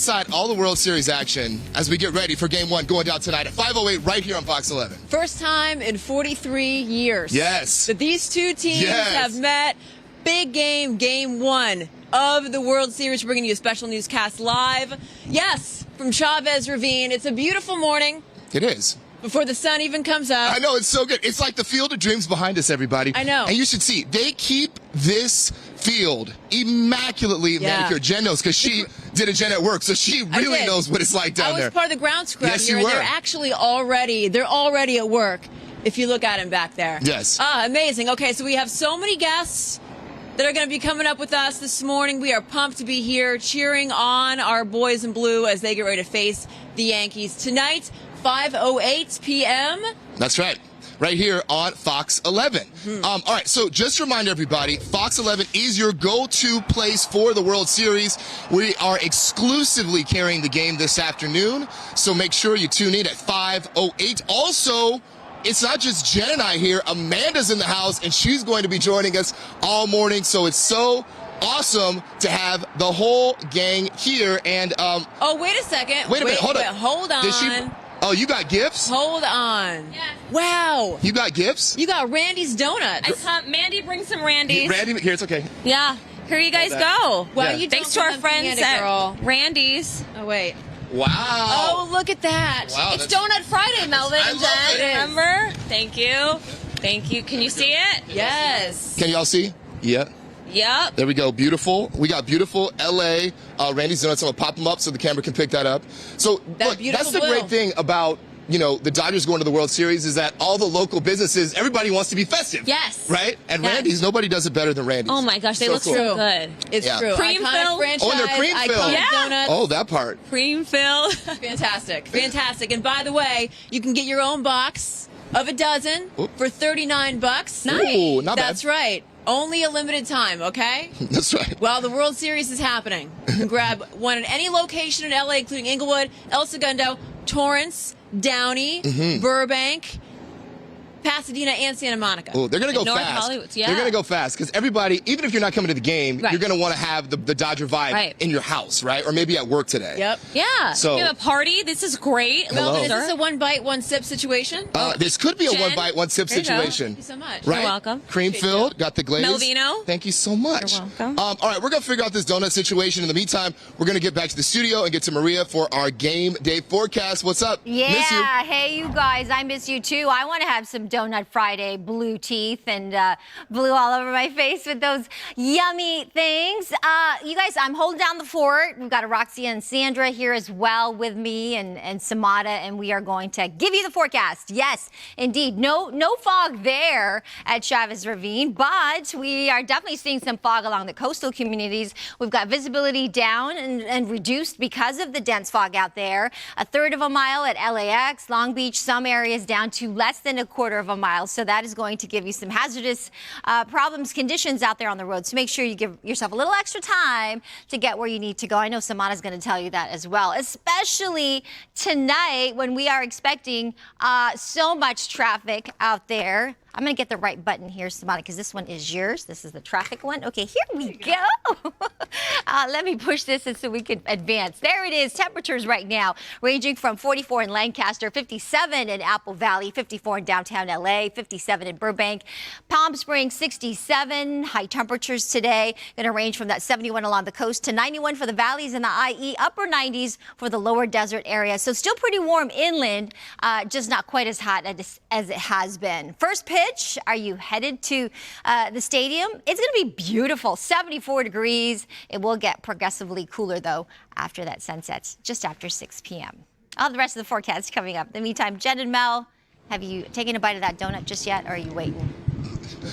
inside all the World Series action as we get ready for Game 1 going down tonight at 5:08 right here on Fox 11. First time in 43 years. Yes. That these two teams have met. Big game, Game 1 of the World Series. We're bringing you a special newscast live. Yes, from Chavez Ravine. It's a beautiful morning. It is. Before the sun even comes up. I know, it's so good. It's like the Field of Dreams behind us, everybody. I know. And you should see, they keep this field immaculately manicured. Jen knows because she did a Jen at work, so she really knows what it's like down there. I was part of the grounds crew out here, you and were. they're actually already at work if you look at them back there. Yes. Amazing. Okay, so we have so many guests that are going to be coming up with us this morning. We are pumped to be here cheering on our boys in blue as they get ready to face the Yankees tonight, 5:08 p.m. That's right. Right here on Fox 11. All right, so just to remind everybody, Fox 11 is your go-to place for the World Series. We are exclusively carrying the game this afternoon, so make sure you tune in at 5:08. Also, it's not just Jen and I here. Amanda's in the house, and she's going to be joining us all morning, so it's so awesome to have the whole gang here. And oh, wait a second. Wait a minute, hold on. Hold on. Oh, you got gifts? Hold on. Yes. Wow. You got gifts? You got Randy's donuts. Mandy, bring some Randy's. Randy, here, it's okay. Yeah. Here you guys go. Well, Yeah. you Thanks to our friends at Randy's. Oh, wait. Wow. Oh, look at that. Wow, It's Donut Friday, Melvin I and love Jen. it. Remember? Thank you. Thank you. Can you see it? Yes. Can y'all see? Yeah. Yep. There we go. Beautiful. We got beautiful LA Randy's Donuts. I'm going to pop them up so the camera can pick that up. So, That look, beautiful that's the blue. great thing about, you know, the Dodgers going to the World Series is that all the local businesses, everybody wants to be festive. Yes. Right? And Yes. Randy's, nobody does it better than Randy's. Oh my gosh, they So look cool. so good. It's Yeah. true. Cream Iconic filled. franchise, Oh, and they're cream filled. iconic Yeah. donuts. Oh, that part. Cream fill. Fantastic. Fantastic. And by the way, you can get your own box of a dozen for $39. Ooh, not bad. That's right. Only a limited time, okay? That's right. While the World Series is happening, you can grab one at any location in LA, including Inglewood, El Segundo, Torrance, Downey, Burbank, Pasadena, and Santa Monica. Oh, they're going to go North fast. Hollywood, yeah. They're going to go fast because everybody, even if you're not coming to the game, Right. you're going to want to have the Dodger vibe Right. in your house, right? Or maybe at work today. Yep. Yeah. So- you have a party. This is great. Hello. Melvin, is this a one bite, one sip situation? This could be a Jen, one bite, one sip there you go. situation. Thank you so much. Right? welcome. Cream filled, got the glaze. Melvino. Thank you so much. You're welcome. All right, we're going to figure out this donut situation. In the meantime, we're going to get back to the studio and get to Maria for our game day forecast. What's up? Yeah, Miss you. hey you guys, I miss you too. I want to have some Donut Friday blue teeth and blue all over my face with those yummy things. You guys, I'm holding down the fort. We've got Roxy and Sandra here as well with me and Samada, and we are going to give you the forecast. Yes, indeed. No fog there at Chavez Ravine, but we are definitely seeing some fog along the coastal communities. We've got visibility down and reduced because of the dense fog out there. A third of a mile at LAX, Long Beach, some areas down to less than a quarter of a mile. So that is going to give you some hazardous conditions out there on the road. So make sure you give yourself a little extra time to get where you need to go. I know Samana's going to tell you that as well, especially tonight when we are expecting so much traffic out there. I'm going to get the right button here, Samana, because this one is yours. This is the traffic one. Okay, here we go. Let me push this so we can advance. There it is. Temperatures right now ranging from 44 in Lancaster, 57 in Apple Valley, 54 in downtown LA, 57 in Burbank. Palm Springs, 67. High temperatures today. Going to range from that 71 along the coast to 91 for the valleys and the IE, upper 90s for the lower desert area. So still pretty warm inland, just not quite as hot as it has been. First pitch. Are you headed to the stadium? It's going to be beautiful, 74 degrees. It will get progressively cooler, though, after that sun sets, just after 6 p.m. All the rest of the forecast coming up. In the meantime, Jen and Mel, have you taken a bite of that donut just yet, or are you waiting?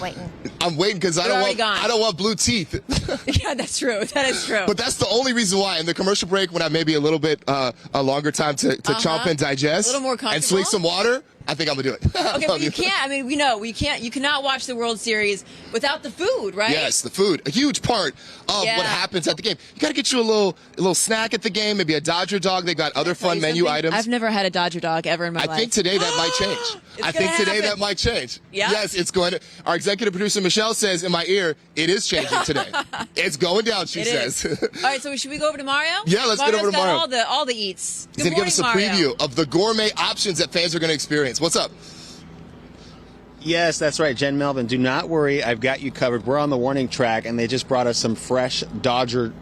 Waiting. I'm waiting because I don't want blue teeth. Yeah, that's true. That is true. But that's the only reason why. In the commercial break, when I maybe a little bit a longer time to chomp and digest, A little more and comfortable. swing some water, I think I'm gonna do it. Okay, but you can't. I mean, we know we can't. You cannot watch the World Series without the food, right? Yes, the food, a huge part of what happens at the game. You got to get you a little snack at the game, maybe a Dodger dog. They got other fun menu items. I've never had a Dodger dog ever in my life. I think today that might change. I think today that might change. Yeah? Yes, it's going to. Our executive producer Michelle says in my ear, it is changing today. It's going down, she says. All right, so should we go over to Mario? Yeah, let's get over to Mario. All the eats. He's going to give us a preview of the gourmet options that fans are going to experience. What's up? Yes, that's right, Jen, Melvin. Do not worry, I've got you covered. We're on the warning track, and they just brought us some fresh Dodger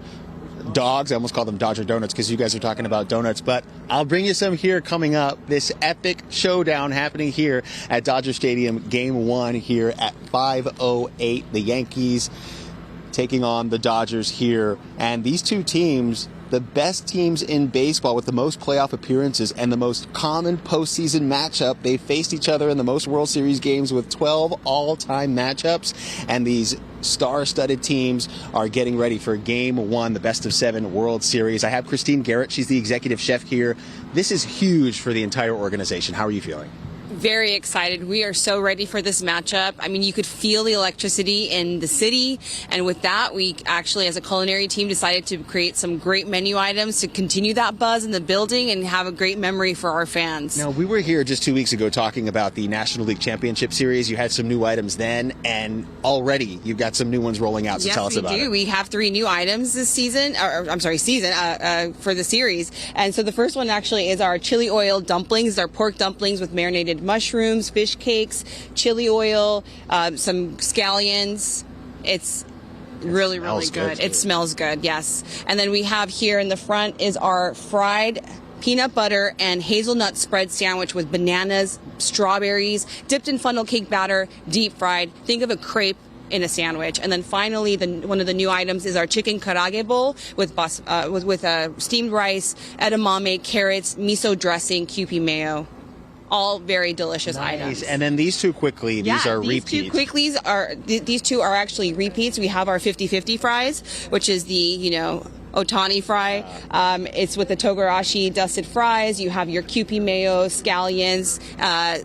dogs. I almost call them Dodger donuts because you guys are talking about donuts, but I'll bring you some here coming up. This epic showdown happening here at Dodger Stadium, Game 1 here at 5:08. The Yankees taking on the Dodgers here, and these two teams, the best teams in baseball with the most playoff appearances and the most common postseason matchup. They faced each other in the most World Series games with 12 all-time matchups, and these star-studded teams are getting ready for Game 1, the best-of-7 World Series. I have Christine Garrett. She's the executive chef here. This is huge for the entire organization. How are you feeling? Very excited. We are so ready for this matchup. I mean, you could feel the electricity in the city. And with that, we actually, as a culinary team, decided to create some great menu items to continue that buzz in the building and have a great memory for our fans. Now, we were here just 2 weeks ago talking about the National League Championship Series. You had some new items then, and already you've got some new ones rolling out. So tell us about it. Yes, we do. We have 3 new items this season, for the series. And so the first one actually is our chili oil dumplings. Our pork dumplings with marinated mushrooms, fish cakes, chili oil, some scallions. It's really, really good. It smells good, yes. And then we have here in the front is our fried peanut butter and hazelnut spread sandwich with bananas, strawberries, dipped in funnel cake batter, deep fried. Think of a crepe in a sandwich. And then finally, one of the new items is our chicken karaage bowl with steamed rice, edamame, carrots, miso dressing, Kewpie mayo. All very delicious items. And then these two quickly, these are repeats. These two are actually repeats. We have our 50-50 fries, which is the, Otani fry. It's with the togarashi dusted fries. You have your Kewpie mayo, scallions,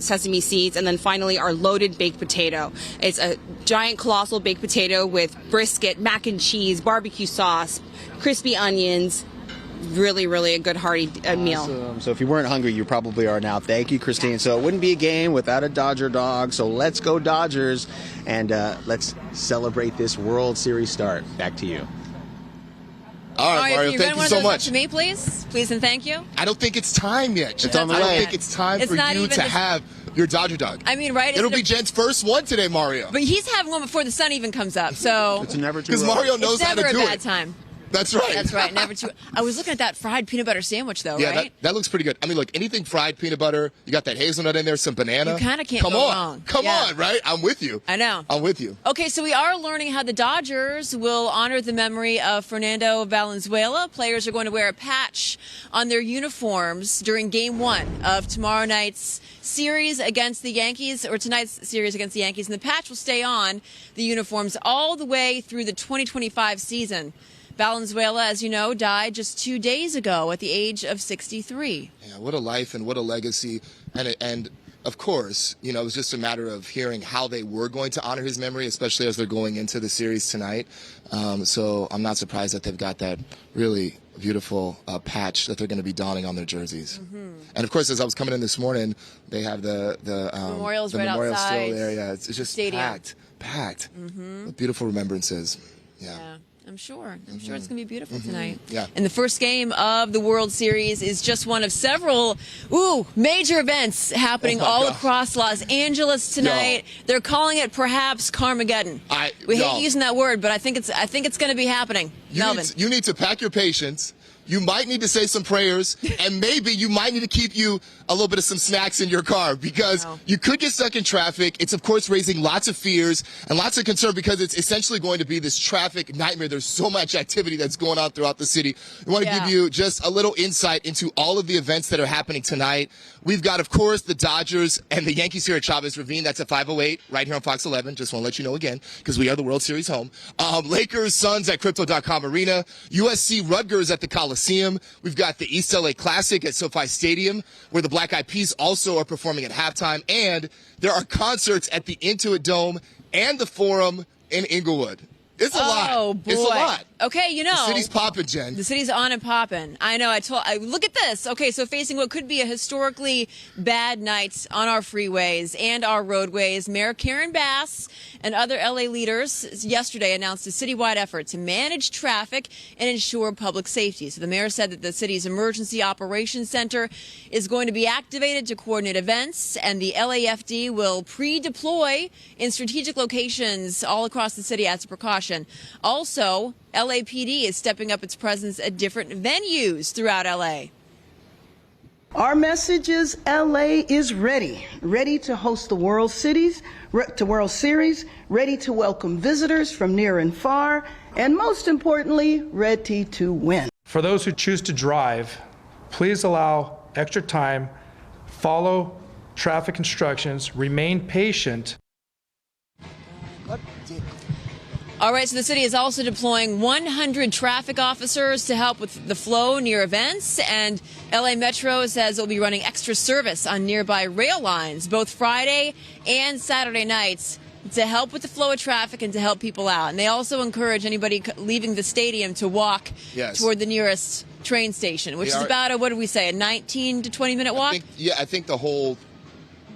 sesame seeds, and then finally our loaded baked potato. It's a giant colossal baked potato with brisket, mac and cheese, barbecue sauce, crispy onions. Really, really a good hearty meal. So if you weren't hungry, you probably are now. Thank you, Christine. Yeah. So it wouldn't be a game without a Dodger dog. So let's go Dodgers, and let's celebrate this World Series start. Back to you. All right, Mario, thank you so much. To me, please and thank you. I don't think it's time yet. It's on the way. I don't think it's time for you to have your Dodger dog. I mean, right? It'll be Jen's first one today, Mario. But he's having one before the sun even comes up, so. It's never too because Mario knows how to do it. It's never a bad time. That's right. That's right. Never too. I was looking at that fried peanut butter sandwich, though, yeah, right? that looks pretty good. I mean, look, anything fried peanut butter, you got that hazelnut in there, some banana. You kind of can't go wrong. Come on, right? I'm with you. I know. I'm with you. Okay, so we are learning how the Dodgers will honor the memory of Fernando Valenzuela. Players are going to wear a patch on their uniforms during Game 1 of tomorrow night's series against the Yankees, or tonight's series against the Yankees, and the patch will stay on the uniforms all the way through the 2025 season. Valenzuela, as you know, died just 2 days ago at the age of 63. Yeah, what a life and what a legacy. And of course, it was just a matter of hearing how they were going to honor his memory, especially as they're going into the series tonight. So I'm not surprised that they've got that really beautiful patch that they're going to be donning on their jerseys. Mm-hmm. And of course, as I was coming in this morning, they have the memorial's the right memorial outside. Still there. Yeah, it's just Stadium. packed. Mm-hmm. Beautiful remembrances. Yeah. I'm sure it's going to be beautiful tonight. Yeah. And the first game of the World Series is just one of several major events happening all across Los Angeles tonight. They're calling it perhaps Carmageddon. We hate using that word, but I think it's going to be happening. Melvin. You need to pack your patience. You might need to say some prayers, and maybe you might need to keep you a little bit of some snacks in your car because you could get stuck in traffic. It's, of course, raising lots of fears and lots of concern because it's essentially going to be this traffic nightmare. There's so much activity that's going on throughout the city. We want to give you just a little insight into all of the events that are happening tonight. We've got, of course, the Dodgers and the Yankees here at Chavez Ravine. That's at 5:08 right here on Fox 11. Just want to let you know again because we are the World Series home. Lakers, Suns at Crypto.com Arena. USC Rutgers at the Coliseum. Coliseum. We've got the East LA Classic at SoFi Stadium, where the Black Eyed Peas also are performing at halftime. And there are concerts at the Intuit Dome and the Forum in Inglewood. It's a lot. Oh, boy. It's a lot. Okay, you know. The city's popping, Jen. The city's on and popping. I know. Look at this. Okay, so facing what could be a historically bad night on our freeways and our roadways, Mayor Karen Bass and other LA leaders yesterday announced a citywide effort to manage traffic and ensure public safety. So the mayor said that the city's emergency operations center is going to be activated to coordinate events, and the LAFD will pre-deploy in strategic locations all across the city as a precaution. Also, LAPD is stepping up its presence at different venues throughout LA. Our message is LA is ready to host the World Series, ready to welcome visitors from near and far, and most importantly, ready to win. For those who choose to drive, please allow extra time, follow traffic instructions, remain patient. All right, so the city is also deploying 100 traffic officers to help with the flow near events, and LA Metro says it'll be running extra service on nearby rail lines both Friday and Saturday nights to help with the flow of traffic and to help people out. And they also encourage anybody leaving the stadium to walk toward the nearest train station, which is about a 19 to 20 minute walk? I think the whole...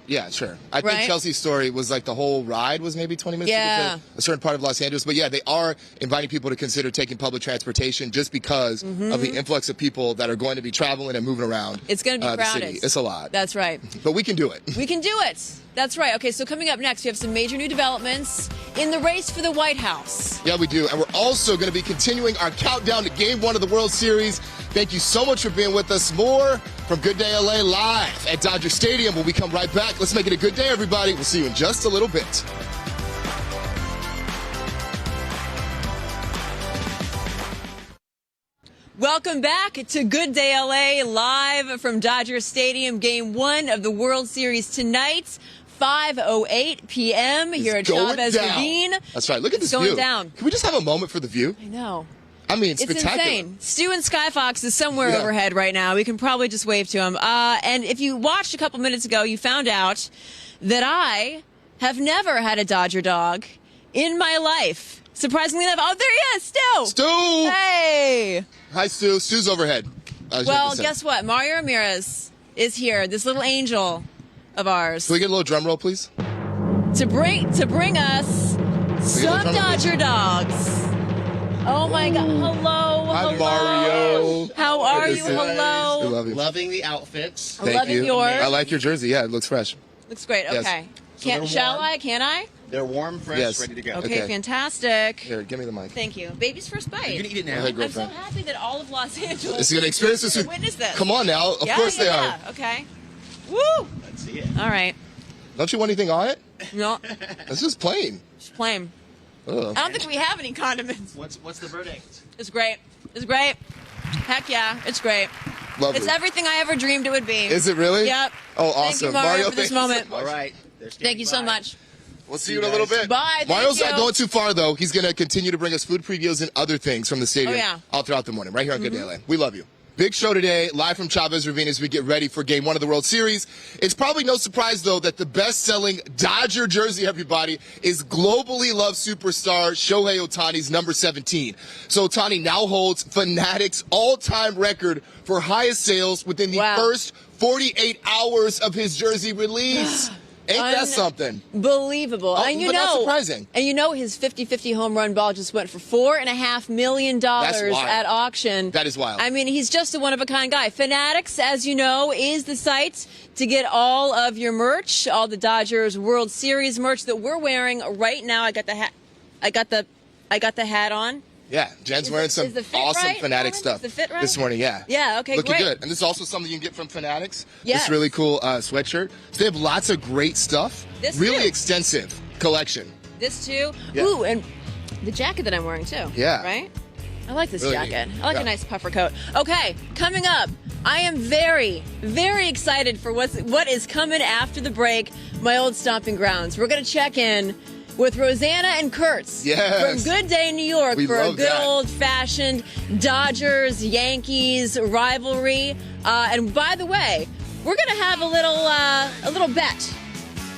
Yeah, sure. I think Right? Chelsea's story was like the whole ride was maybe 20 minutes to get to a certain part of Los Angeles. But yeah, they are inviting people to consider taking public transportation just because of the influx of people that are going to be traveling and moving around. It's going to be the crowded. city. It's a lot. That's right. But we can do it. We can do it. That's right. Okay, so coming up next, we have some major new developments in the race for the White House. Yeah, we do. And we're also going to be continuing our countdown to Game 1 of the World Series. Thank you so much for being with us. More from Good Day LA live at Dodger Stadium when we come right back. Let's make it a good day, everybody. We'll see you in just a little bit. Welcome back to Good Day LA, live from Dodger Stadium, Game 1 of the World Series tonight, 5:08 p.m. here at Chavez Ravine. That's right. Look at this going view. down. Can we just have a moment for the view? I know. I mean, It's spectacular. insane. Stu and Skyfox is somewhere overhead right now. We can probably just wave to him. And if you watched a couple minutes ago, you found out that I have never had a Dodger dog in my life. Surprisingly enough. Oh, there he is, Stu. Stu! Hey! Hi, Stu. Stu's overhead. Well, guess what? Mario Ramirez is here, this little angel of ours, Can we get a little drum roll, please? to bring us some Dodger dogs. Oh my God! Hello, Hi, hello. Mario. How are Good to you? see you. Hello. We love you. Loving the outfits. Thank Loving you. yours. I like your jersey. Yeah, it looks fresh. Looks great. Yes. Okay. So they're Shall warm. I? Can I? They're warm, fresh, Yes. ready to go. Okay, Okay. fantastic. Here, give me the mic. Thank you. Baby's first bite. You can eat it Go now. ahead, I'm so girlfriend. happy that all of Los Angeles This is going to experience this. can witness this. Come on now. Of course they are. Okay. Woo! Let's see it. All right. Don't you want anything on it? No, It's just plain. just plain. Ugh. I don't think we have any condiments. What's the verdict? It's great. It's great. Heck yeah, it's great. Lovely. It's everything I ever dreamed it would be. Is it really? Yep. Oh, Thank awesome. you, Mario, for thank this you so moment. much. All right. Thank you so much. We'll see you in a little bit. Bye, thank Mario's you. not going too far, though. He's going to continue to bring us food previews and other things from the stadium Oh, yeah. all throughout the morning, right here on Good Day LA. We love you. Big show today, live from Chavez Ravine as we get ready for Game 1 of the World Series. It's probably no surprise, though, that the best-selling Dodger jersey, everybody, is globally loved superstar Shohei Ohtani's number 17. So Ohtani now holds Fanatics' all-time record for highest sales within the first 48 hours of his jersey release. Ain't that something? Unbelievable. Oh, And you but know, not surprising. And you know his 50-50 home run ball just went for $4.5 million That's wild. at auction. That is wild. I mean, he's just a one-of-a-kind guy. Fanatics, as you know, is the site to get all of your merch, all the Dodgers World Series merch that we're wearing right now. I got the hat. I got the hat on. Yeah, Jen's wearing some is the fit awesome right, Fanatic Norman? stuff Is the fit right? this morning. Yeah. Yeah, okay, Looking great. good. And this is also something you can get from Fanatics. Yes. This really cool sweatshirt. So they have lots of great stuff. This really too. extensive collection. This too. Yeah. Ooh, and the jacket that I'm wearing too. Yeah. Right? I like this Really jacket. neat. I like Yeah. a nice puffer coat. Okay, coming up, I am very, very excited for what is coming after the break, my old stomping grounds. We're going to check in with Rosanna and Kurtz Yes. from Good Day New York We for a love good that. old-fashioned Dodgers-Yankees rivalry. And by the way, we're going to have a little bet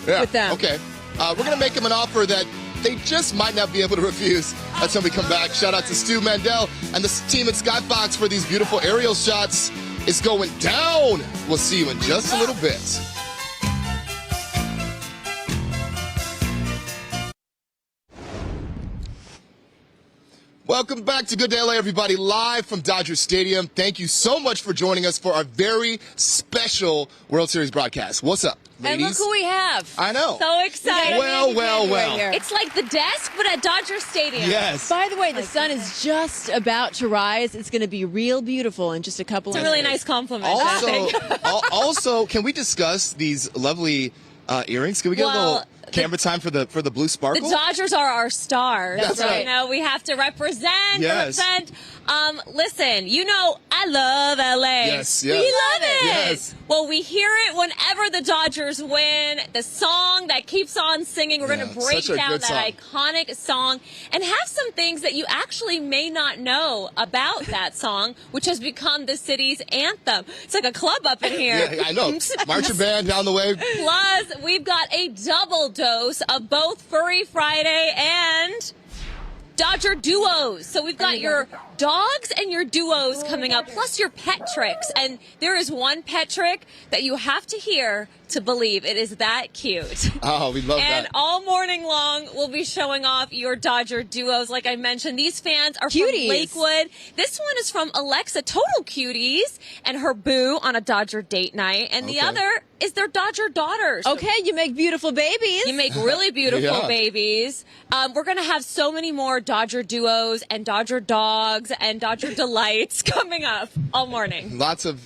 with them. Okay. We're going to make them an offer that they just might not be able to refuse. That's when we come back. Shout out to Stu Mandel and the team at Skyfox for these beautiful aerial shots. It's going down. We'll see you in just a little bit. Welcome back to Good Day LA, everybody, live from Dodger Stadium. Thank you so much for joining us for our very special World Series broadcast. What's up, And ladies? look who we have. I know. So excited. Well. It's like the desk, but at Dodger Stadium. Yes. By the way, the sun is just about to rise. It's going to be real beautiful in just a couple It's of a really minutes. nice compliment. Also, can we discuss these lovely earrings? Can we get a Well, little camera time for the blue The sparkle? Dodgers are our stars. That's so, right. You know, we have to represent. Yes. Listen, you know, I love LA. Yes. We love it. Yes. Well, we hear it whenever the Dodgers win. The song that keeps on singing. We're going to break such a down good that iconic song and have some things that you actually may not know about that song, which has become the city's anthem. It's like a club up in here. Yeah, I know. Marching band down the way. Plus, we've got a double dose of both Furry Friday and Dodger duos. So we've got your dogs and your duos coming up, plus your pet tricks. And there is one pet trick that you have to hear to believe. It is that cute. Oh, we love And that. all morning long, we'll be showing off your Dodger duos. Like I mentioned, these fans are Cuties. from Lakewood. This one is from Alexa, Total Cuties, and her boo on a Dodger date night. And the Okay. other is their Dodger daughters. Okay, you make beautiful babies. You make really beautiful Yeah. babies. We're going to have so many more Dodger duos and Dodger dogs and Dodger delights coming up all morning. Lots of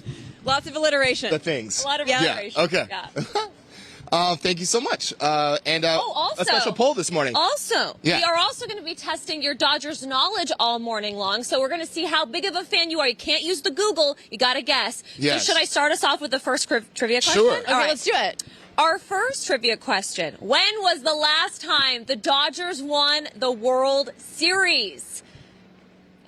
Lots of alliteration. the things. A lot of Yeah. alliteration. Okay. Yeah. Thank you so much. Also, a special poll this morning. Also, Yeah. we are also going to be testing your Dodgers knowledge all morning long. So we're going to see how big of a fan you are. You can't use the Google. You got to guess. Yes. So should I start us off with the first trivia question? Sure. Okay, All right. let's do it. Our first trivia question. When was the last time the Dodgers won the World Series?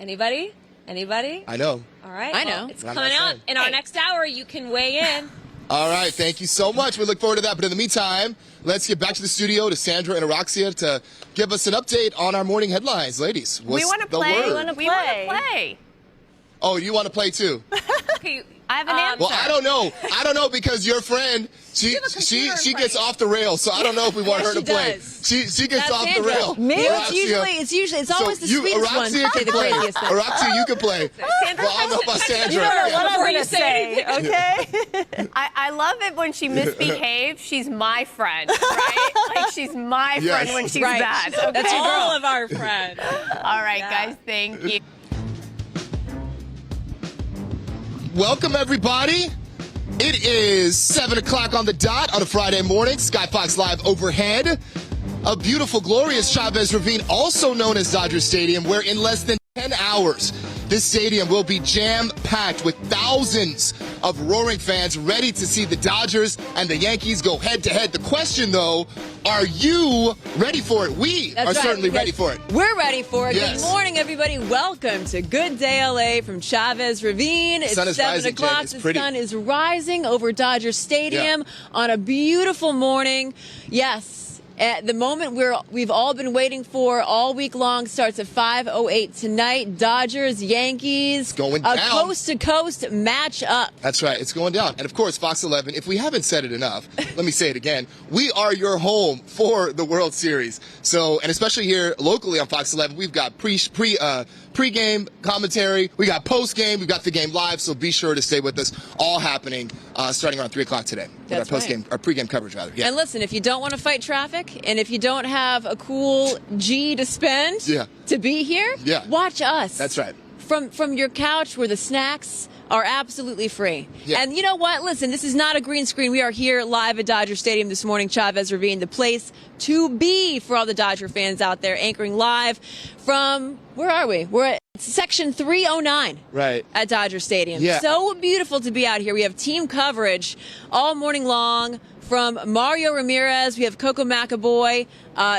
Anybody? Anybody? I know. All right. I well, know. it's I'm coming not out. saying. In our next hour, you can weigh in. All right. Thank you so much. We look forward to that. But in the meantime, let's get back to the studio to Sandra and Araxia to give us an update on our morning headlines. Ladies, what's We want to the play. word? We want to play. Oh, you want to play too? Okay. I have an answer. Well, I don't know. I don't know because your friend, she have a computer she in gets front of off the rail. So I don't know if we want Yeah, her to she play. does. She gets That's off the Sandra. rail. Me? Araxia- It's always the you, sweetest one. Araxia can The play. craziest thing. Araxia, you can play. Sandra, Well, I don't know about Sandra. You don't know Yeah. what I'm Before going you to say say, anything. okay? I love it when she misbehaves. She's my friend, right? Like, she's my Yes. friend when she's Right. bad. Okay? That's your girl. All of our friends. All right, guys, thank you. Welcome, everybody. It is 7 o'clock on the dot on a Friday morning. Skyfox Live overhead. A beautiful, glorious Chavez Ravine, also known as Dodger Stadium, where in less than 10 hours, this stadium will be jam-packed with thousands of roaring fans ready to see the Dodgers and the Yankees go head-to-head. The question, though, are you ready for it? We That's are right, certainly because ready for it. We're ready for it. Yes. Good morning, everybody. Welcome to Good Day LA from Chavez Ravine. It's sun is 7 rising, o'clock. Jen. It's The pretty. sun is rising over Dodger Stadium on a beautiful morning. Yes. At the moment we've all been waiting for all week long starts at 5:08 tonight. Dodgers, Yankees, Going a down. coast-to-coast matchup. That's right. It's going down. And of course, Fox 11, if we haven't said it enough, let me say it again. We are your home for the World Series. So, and especially here locally on Fox 11, we've got pre-game commentary. We got post-game. We've got the game live. So be sure to stay with us. All happening starting around 3 o'clock today. With That's our post-game, our pre-game coverage, rather. Yeah. And listen, if you don't want to fight traffic, and if you don't have a cool G to spend to be here, watch us. That's right. From your couch where the snacks are absolutely free. Yeah. And you know what? Listen, this is not a green screen. We are here live at Dodger Stadium this morning, Chavez Ravine, the place to be for all the Dodger fans out there, anchoring live from, where are we? We're at section 309 Right. at Dodger Stadium. Yeah. So beautiful to be out here. We have team coverage all morning long from Mario Ramirez. We have Coco McAvoy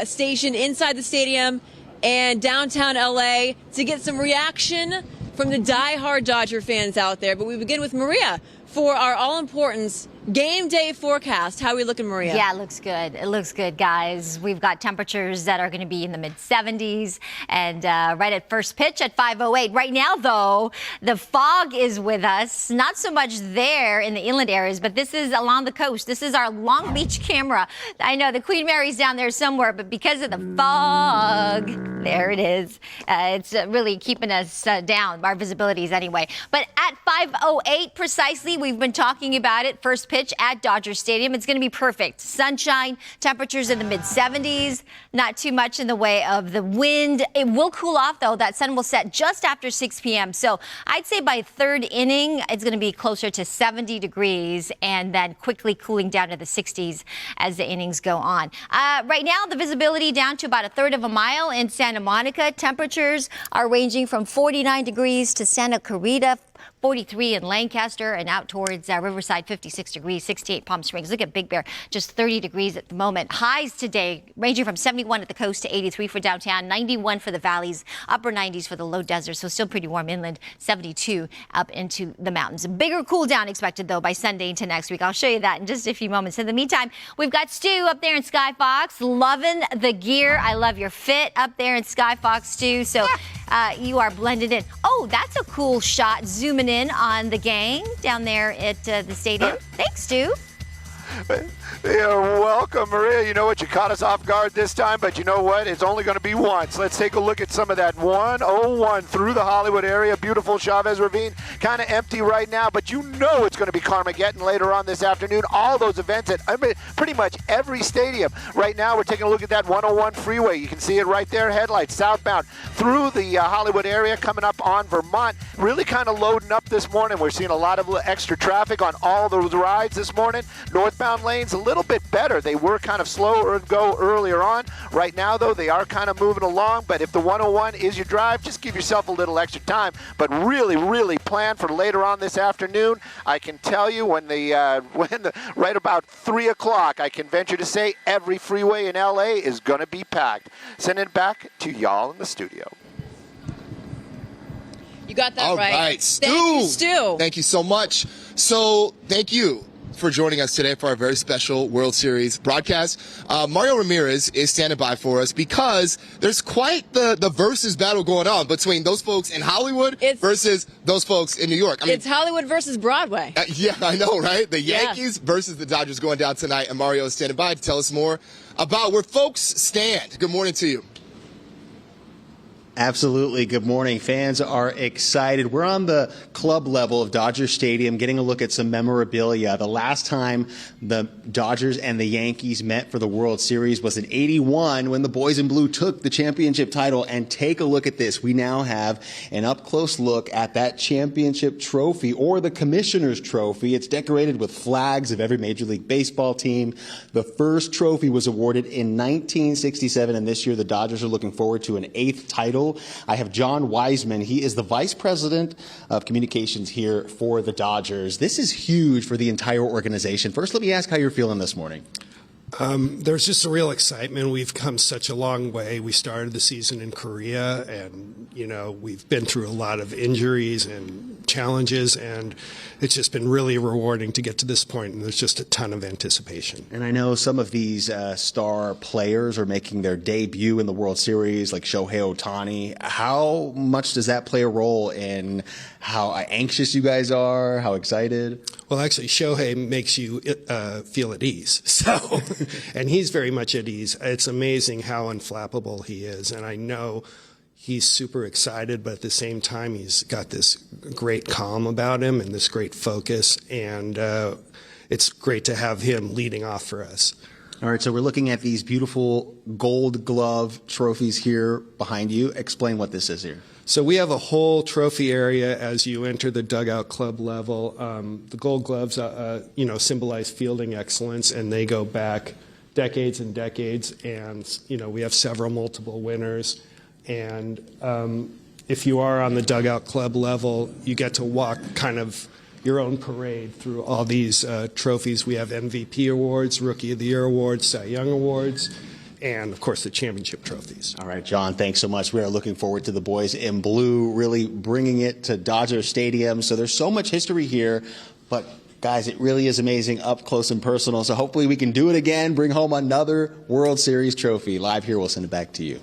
stationed inside the stadium and downtown LA to get some reaction from the diehard Dodger fans out there. But we begin with Maria for our all-important game day forecast. How are we looking, Maria? Yeah, it looks good. It looks good, guys. We've got temperatures that are going to be in the mid-70s and right at first pitch at 5:08. Right now, though, the fog is with us. Not so much there in the inland areas, but this is along the coast. This is our Long Beach camera. I know the Queen Mary's down there somewhere, but because of the fog, there it is. It's really keeping us down, our visibilities anyway. But at 5:08 precisely, we've been talking about it. First pitch at Dodger Stadium. It's going to be perfect. Sunshine, temperatures in the mid-70s, not too much in the way of the wind. It will cool off, though. That sun will set just after 6 p.m. So I'd say by third inning, it's going to be closer to 70 degrees and then quickly cooling down to the 60s as the innings go on. Right now, the visibility down to about a third of a mile in Santa Monica. Temperatures are ranging from 49 degrees to Santa Clarita, 43 in Lancaster, and out towards Riverside, 56 degrees, 68 Palm Springs. Look at Big Bear, just 30 degrees at the moment. Highs today ranging from 71 at the coast to 83 for downtown, 91 for the valleys, upper 90s for the low desert, so still pretty warm inland, 72 up into the mountains. A bigger cool down expected, though, by Sunday into next week. I'll show you that in just a few moments. In the meantime, we've got Stu up there in Sky Fox, loving the gear. I love your fit up there in Sky Fox, Stu, so you are blended in. Oh, that's a cool shot, zooming in on the gang down there at the stadium. Thanks, Stu. You're welcome, Maria. You know what? You caught us off guard this time, but you know what? It's only going to be once. Let's take a look at some of that 101 through the Hollywood area. Beautiful Chavez Ravine. Kind of empty right now, but you know it's going to be Carmageddon later on this afternoon. All those events at pretty much every stadium. Right now, we're taking a look at that 101 freeway. You can see it right there. Headlights southbound through the Hollywood area coming up on Vermont. Really kind of loading up this morning. We're seeing a lot of extra traffic on all those rides this morning. Northbound lanes a little bit better. They were kind of slower to go earlier on. Right now, though, they are kind of moving along. But if the 101 is your drive, just give yourself a little extra time. But really, really plan for later on this afternoon. I can tell you when right about 3 o'clock, I can venture to say every freeway in LA is going to be packed. Sending it back to y'all in the studio. You got that All right. right, Stu. Thank you, Stu. Thank you so much. So thank you for joining us today for our very special World Series broadcast. Mario Ramirez is standing by for us because there's quite the versus battle going on between those folks in Hollywood versus those folks in New York. I mean, It's Hollywood versus Broadway. Yeah, I know, right? The Yankees versus the Dodgers going down tonight, and Mario is standing by to tell us more about where folks stand. Good morning to you. Absolutely. Good morning. Fans are excited. We're on the club level of Dodger Stadium getting a look at some memorabilia. The last time the Dodgers and the Yankees met for the World Series was in '81 when the boys in blue took the championship title. And take a look at this. We now have an up-close look at that championship trophy, or the Commissioner's Trophy. It's decorated with flags of every Major League Baseball team. The first trophy was awarded in 1967, and this year the Dodgers are looking forward to an 8th title. I have John Wiseman. He is the Vice President of Communications here for the Dodgers. This is huge for the entire organization. First, let me ask how you're feeling this morning. There's just a real excitement. We've come such a long way. We started the season in Korea, and, you know, we've been through a lot of injuries and challenges, and it's just been really rewarding to get to this point, and there's just a ton of anticipation. And I know some of these star players are making their debut in the World Series, like Shohei Ohtani. How much does that play a role in how anxious you guys are, how excited? Well, actually, Shohei makes you feel at ease. So, and he's very much at ease. It's amazing how unflappable he is. And I know he's super excited, but at the same time, he's got this great calm about him and this great focus. And it's great to have him leading off for us. All right, so we're looking at these beautiful Gold Glove trophies here behind you. Explain what this is here. So we have a whole trophy area as you enter the dugout club level. The Gold Gloves, symbolize fielding excellence, and they go back decades and decades. And we have several multiple winners. And if you are on the dugout club level, you get to walk kind of your own parade through all these trophies. We have MVP awards, Rookie of the Year awards, Cy Young awards, and, of course, the championship trophies. All right, John, thanks so much. We are looking forward to the boys in blue really bringing it to Dodger Stadium. So there's so much history here, but guys, it really is amazing up close and personal. So hopefully we can do it again, bring home another World Series trophy. Live here, we'll send it back to you.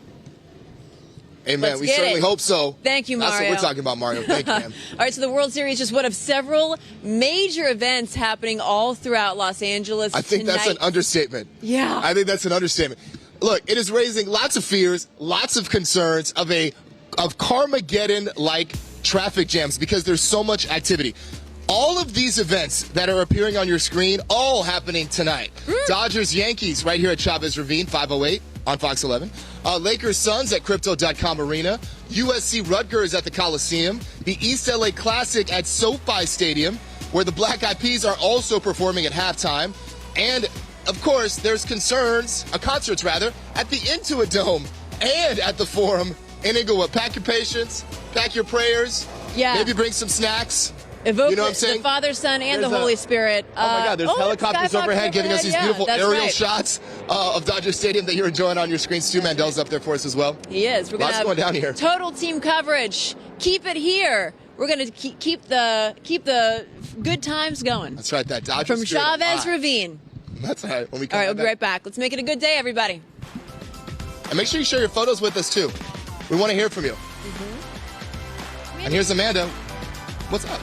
Amen. We certainly hope so. Thank you, Mario. That's what we're talking about, Mario. Thank you, man. All right, so the World Series is just one of several major events happening all throughout Los Angeles I think that's an understatement. Yeah. I think that's an understatement. Look, it is raising lots of fears, lots of concerns of Carmageddon-like traffic jams because there's so much activity. All of these events that are appearing on your screen, all happening tonight. Dodgers Yankees right here at Chavez Ravine, 508 on Fox 11. Lakers Suns at Crypto.com Arena. USC Rutgers at the Coliseum. The East LA Classic at SoFi Stadium, where the Black Eyed Peas are also performing at halftime. And, of course, there's concerns, concerts rather, at the Intuit Dome and at the Forum in Inglewood. Pack your patience, pack your prayers. Yeah. Maybe bring some snacks. Evoke you know what I'm saying? The Father, Son, and There's the Holy Spirit. Oh my God, there's helicopters overhead giving us these beautiful aerial shots of Dodger Stadium that you're enjoying on your screen. Stu Mandel's up there for us as well. He is. We're Lots gonna going down here. Total team coverage. Keep it here. We're going to keep the good times going. That's right, that Dodger From spirit Chavez alive. Ravine. That's all right. When we come All right, we'll be right back. Let's make it a good day, everybody. And make sure you share your photos with us, too. We want to hear from you. And here's Amanda. What's up?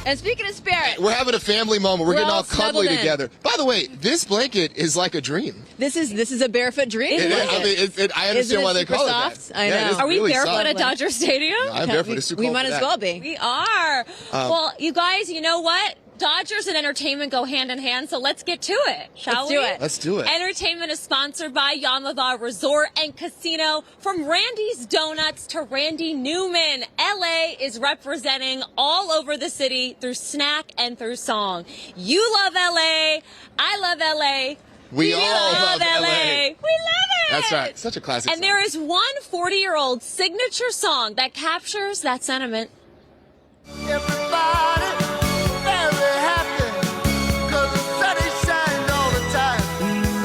And speaking of spirit, We're having a family moment. We're getting all cuddly snuggled in. together. By the way, this blanket is like a dream. This is a barefoot dream. I understand why they call soft? it that. I know. Yeah, it is Are we really barefoot soft. at Dodger Stadium? I'm barefoot. It's too We cold might for as that. well be. We are. Well, you guys, you know what? Dodgers and entertainment go hand in hand, so let's get to it, shall Let's we? do it. Let's do it. Entertainment is sponsored by Yamava Resort and Casino. From Randy's Donuts to Randy Newman, LA is representing all over the city through snack and through song. You love LA. I love LA. We all love LA. We love it. That's right. Such a classic And song. there is one 40-year-old signature song that captures that sentiment. Everybody very happy, 'cause the sun is shining all the time.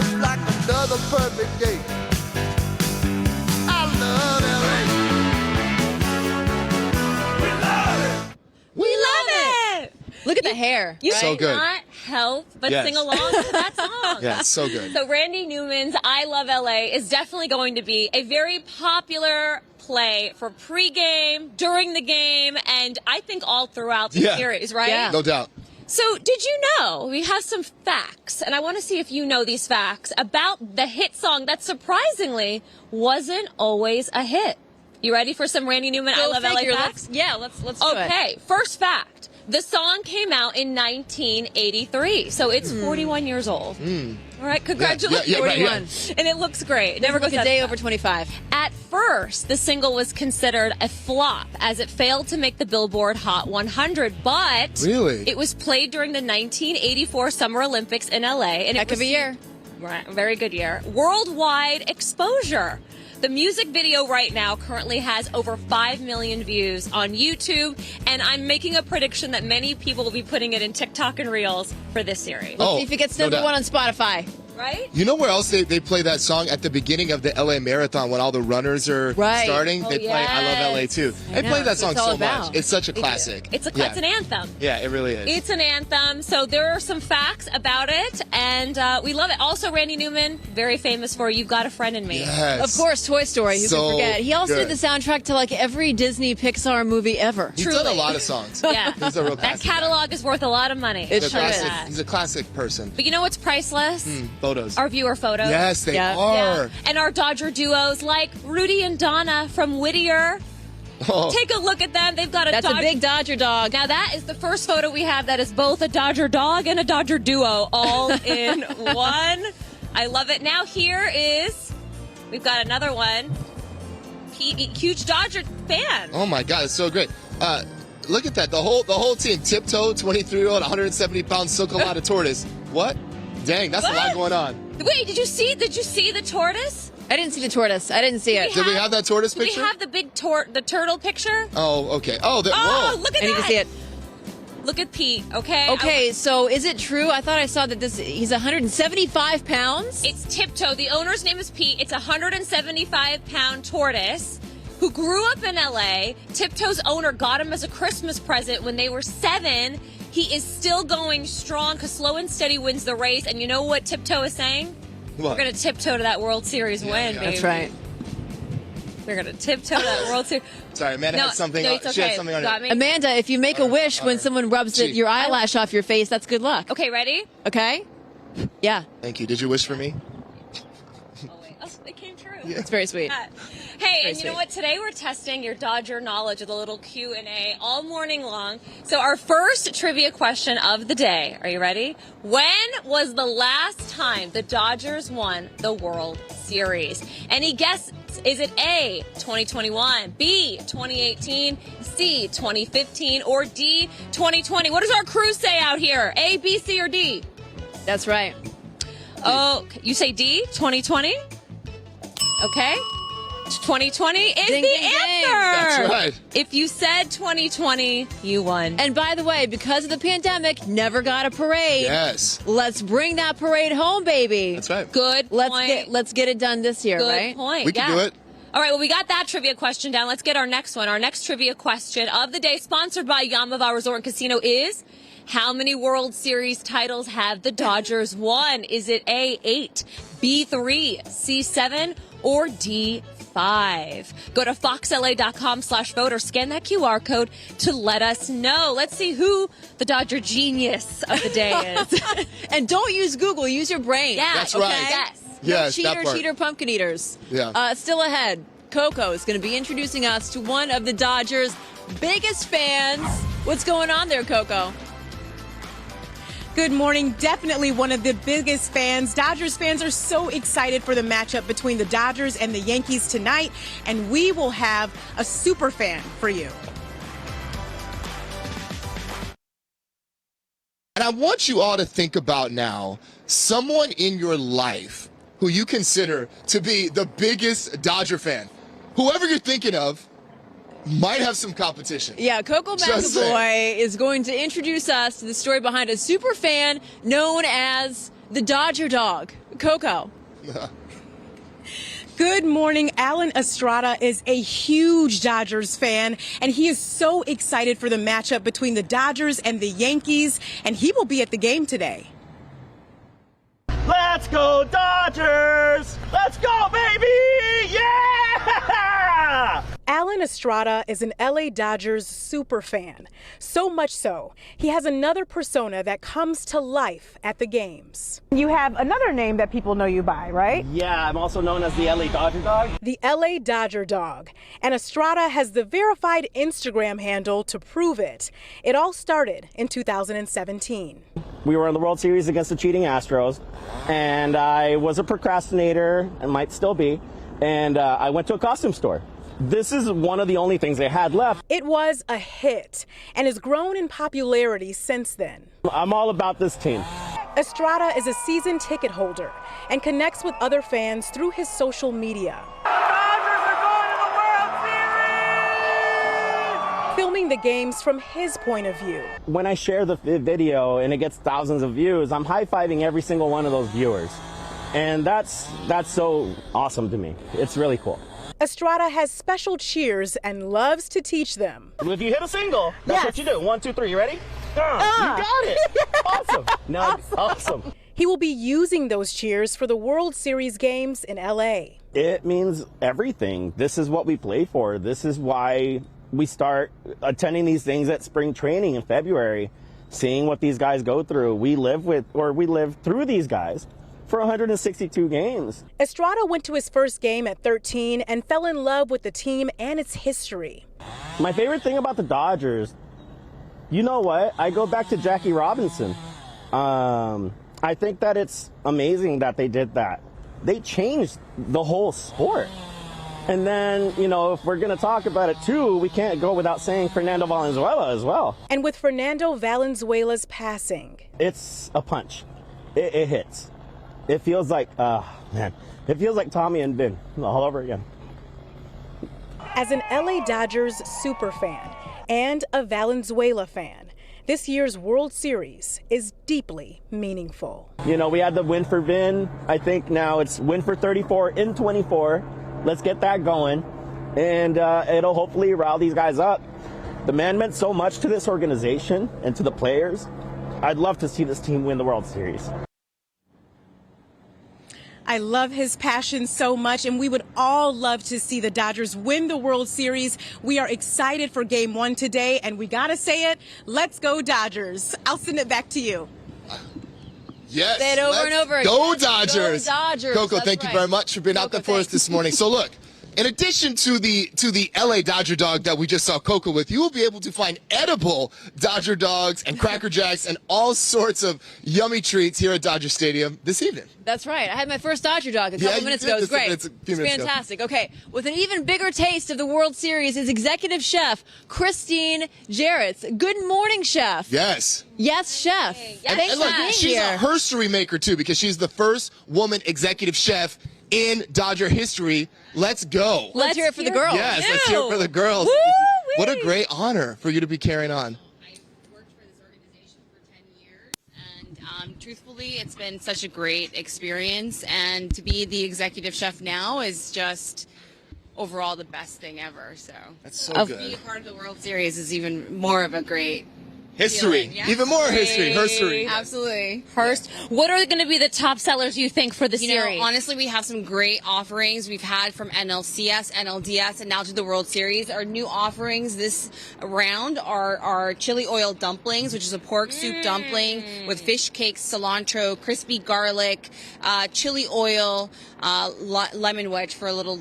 It's like another perfect day. I love LA. We love it. We love it. Look at the hair. You So good. cannot help but Yes. sing along to that song. Yeah, it's so good. So Randy Newman's I Love LA is definitely going to be a very popular play for pregame, during the game, and I think all throughout the series, right? Yeah. No doubt. So did you know, we have some facts, and I want to see if you know these facts about the hit song that surprisingly wasn't always a hit. You ready for some Randy Newman I Love LA facts? Let's do it. Okay, first fact. The song came out in 1983, so it's 41 years old. All right, congratulations. Yeah, right, 41. And it looks great. It never Never goes look a day over 25. At first, the single was considered a flop as it failed to make the Billboard Hot 100, but Really? it was played during the 1984 Summer Olympics in LA. And Heck of a year. Right, very good year. Worldwide exposure. The music video right now currently has over 5 million views on YouTube, and I'm making a prediction that many people will be putting it in TikTok and Reels for this series. See if it gets no number doubt. one on Spotify. Right? You know where else they play that song? At the beginning of the LA Marathon when all the runners are starting. Oh, They play I Love LA too. They know. play that That's song what it's all so about. much. It's such a classic. It's an anthem. Yeah, it really is. It's an anthem. So there are some facts about it, and we love it. Also, Randy Newman, very famous for You've Got a Friend in Me. Yes. Of course, Toy Story. Who So can forget? He also good. did the soundtrack to like every Disney Pixar movie ever. He's done a lot of songs. Yeah. He's a real That classic. catalog is worth a lot of money. It He's a sure classic. is. He's a classic person. But you know what's priceless? Photos. Our viewer photos. Yes, they Yeah. are. Yeah. And our Dodger duos like Rudy and Donna from Whittier. Oh. Take a look at them. They've got a That's a big Dodger dog. Now that is the first photo we have that is both a Dodger dog and a Dodger duo all in one. I love it. Now here is, we've got another one. Huge Dodger fan. Oh my God, it's so great. Look at that. The whole team. Tiptoe, 23-year-old, 170-pound Silcolata tortoise. What? Dang, that's a lot going on. Wait, did you see the tortoise? I didn't see the tortoise. I didn't see it. Did we have that tortoise Do we picture? have the big the turtle picture? Oh, okay. Oh, Oh, whoa. look at I that. need to see it. Look at Pete, okay? Okay, so is it true? I thought I saw that he's 175 pounds. It's Tiptoe. The owner's name is Pete. It's a 175-pound tortoise who grew up in LA. Tiptoe's owner got him as a Christmas present when they were 7. He is still going strong because slow and steady wins the race. And you know what Tiptoe is saying? What? We're going to tiptoe to that World Series win, baby. That's right. We're going to tiptoe to that World Series. Sorry, Amanda had something. No, it's She had okay. something on Got her. me? Amanda, if you make a wish when someone rubs your eyelash off your face, that's good luck. Okay, ready? Okay? Yeah. Thank you. Did you wish for me? Oh, wait. Oh, it came true. It's very sweet. Hey, and you sweet. know what? Today we're testing your Dodger knowledge with a little Q&A all morning long. So our first trivia question of the day. Are you ready? When was the last time the Dodgers won the World Series? Any guesses? Is it A, 2021, B, 2018, C, 2015, or D, 2020? What does our crew say out here? A, B, C, or D? That's right. Oh, you say D, 2020? Okay. 2020 is Ding, the ding, ding. answer. That's right. If you said 2020, you won. And by the way, because of the pandemic, never got a parade. Yes. Let's bring that parade home, baby. That's right. Good point. Let's get it done this year, Good right? point. We can do it. All right, well, we got that trivia question down. Let's get our next one. Our next trivia question of the day, sponsored by Yamava Resort and Casino, is how many World Series titles have the Dodgers won? Is it A, 8, B, 3, C, 7, or D, 5? Go to foxla.com/vote or scan that QR code to let us know. Let's see who the Dodger genius of the day is. And don't use Google. Use your brain. Yeah, That's okay. right. Yes. Yes, that cheater, part. cheater, pumpkin eaters. Yeah. Still ahead, Coco is going to be introducing us to one of the Dodgers' biggest fans. What's going on there, Coco? Good morning. Definitely one of the biggest fans. Dodgers fans are so excited for the matchup between the Dodgers and the Yankees tonight, and we will have a super fan for you. And I want you all to think about now someone in your life who you consider to be the biggest Dodger fan. Whoever you're thinking of might have some competition. Yeah, Coco Just saying. McAvoy is going to introduce us to the story behind a super fan known as the Dodger dog. Coco. Good morning. Alan Estrada is a huge Dodgers fan, and he is so excited for the matchup between the Dodgers and the Yankees, and he will be at the game today. Let's go Dodgers! Let's go, baby! Yeah! Alan Estrada is an LA Dodgers super fan. So much so, he has another persona that comes to life at the games. You have another name that people know you by, right? Yeah, I'm also known as the LA Dodger Dog. The LA Dodger dog. And Estrada has the verified Instagram handle to prove it. It all started in 2017. We were in the World Series against the cheating Astros, and I was a procrastinator, and might still be, and I went to a costume store. This is one of the only things they had left. It was a hit and has grown in popularity since then. I'm all about this team. Estrada is a season ticket holder and connects with other fans through his social media. Filming the games from his point of view. When I share the video and it gets thousands of views, I'm high-fiving every single one of those viewers. And that's so awesome to me. It's really cool. Estrada has special cheers and loves to teach them. If you hit a single, that's what you do. 1, 2, 3. You ready? You got it. Awesome. No, awesome. He will be using those cheers for the World Series games in LA. It means everything. This is what we play for. This is why we start attending these things at spring training in February, seeing what these guys go through. We live through these guys for 162 games. Estrada went to his first game at 13 and fell in love with the team and its history. My favorite thing about the Dodgers, you know what? I go back to Jackie Robinson. I think that it's amazing that they did that. They changed the whole sport. And then, you know, if we're going to talk about it too, we can't go without saying Fernando Valenzuela as well. And with Fernando Valenzuela's passing, it's a punch. It hits. It feels like, man, It feels like Tommy and Vin all over again. As an LA Dodgers super fan and a Valenzuela fan, this year's World Series is deeply meaningful. You know, we had the win for Vin. I think now it's win for 34 in 24. Let's get that going. And it'll hopefully rile these guys up. The man meant so much to this organization and to the players. I'd love to see this team win the World Series. I love his passion so much, and we would all love to see the Dodgers win the World Series. We are excited for Game 1 today, and we got to say it, let's go Dodgers. I'll send it back to you. Yes. Say it over and over again. Go Let's Dodgers. go Dodgers. Coco, That's thank you right. very much for being out there for us this morning. So look, in addition to the LA Dodger dog that we just saw Coco with, you will be able to find edible Dodger dogs and Cracker Jacks and all sorts of yummy treats here at Dodger Stadium this evening. That's right. I had my first Dodger dog a couple you minutes did. ago. It was Just a great. minute- a few It's minutes ago. fantastic. Okay, with an even bigger taste of the World Series is executive chef Christine Jarretts. Good morning, chef. Yes. Yes, chef. Thanks And look, for being she's here. a herstory maker too, because she's the first woman executive chef in Dodger history. Let's go. Let's hear it for the girls. Yes, let's hear it for the girls. Woo-wee. What a great honor for you to be carrying on. Truthfully, it's been such a great experience, and to be the executive chef now is just overall the best thing ever. So that's so to good. be a part of the World Series is even more of a great History. feeling. Yeah. Even more history. Herstory. Absolutely. First, what are going to be the top sellers you think for the You series? know, honestly, we have some great offerings we've had from NLCS, NLDS, and now to the World Series. Our new offerings this round are our chili oil dumplings, which is a pork soup dumpling with fish cakes, cilantro, crispy garlic, chili oil, lemon wedge for a little,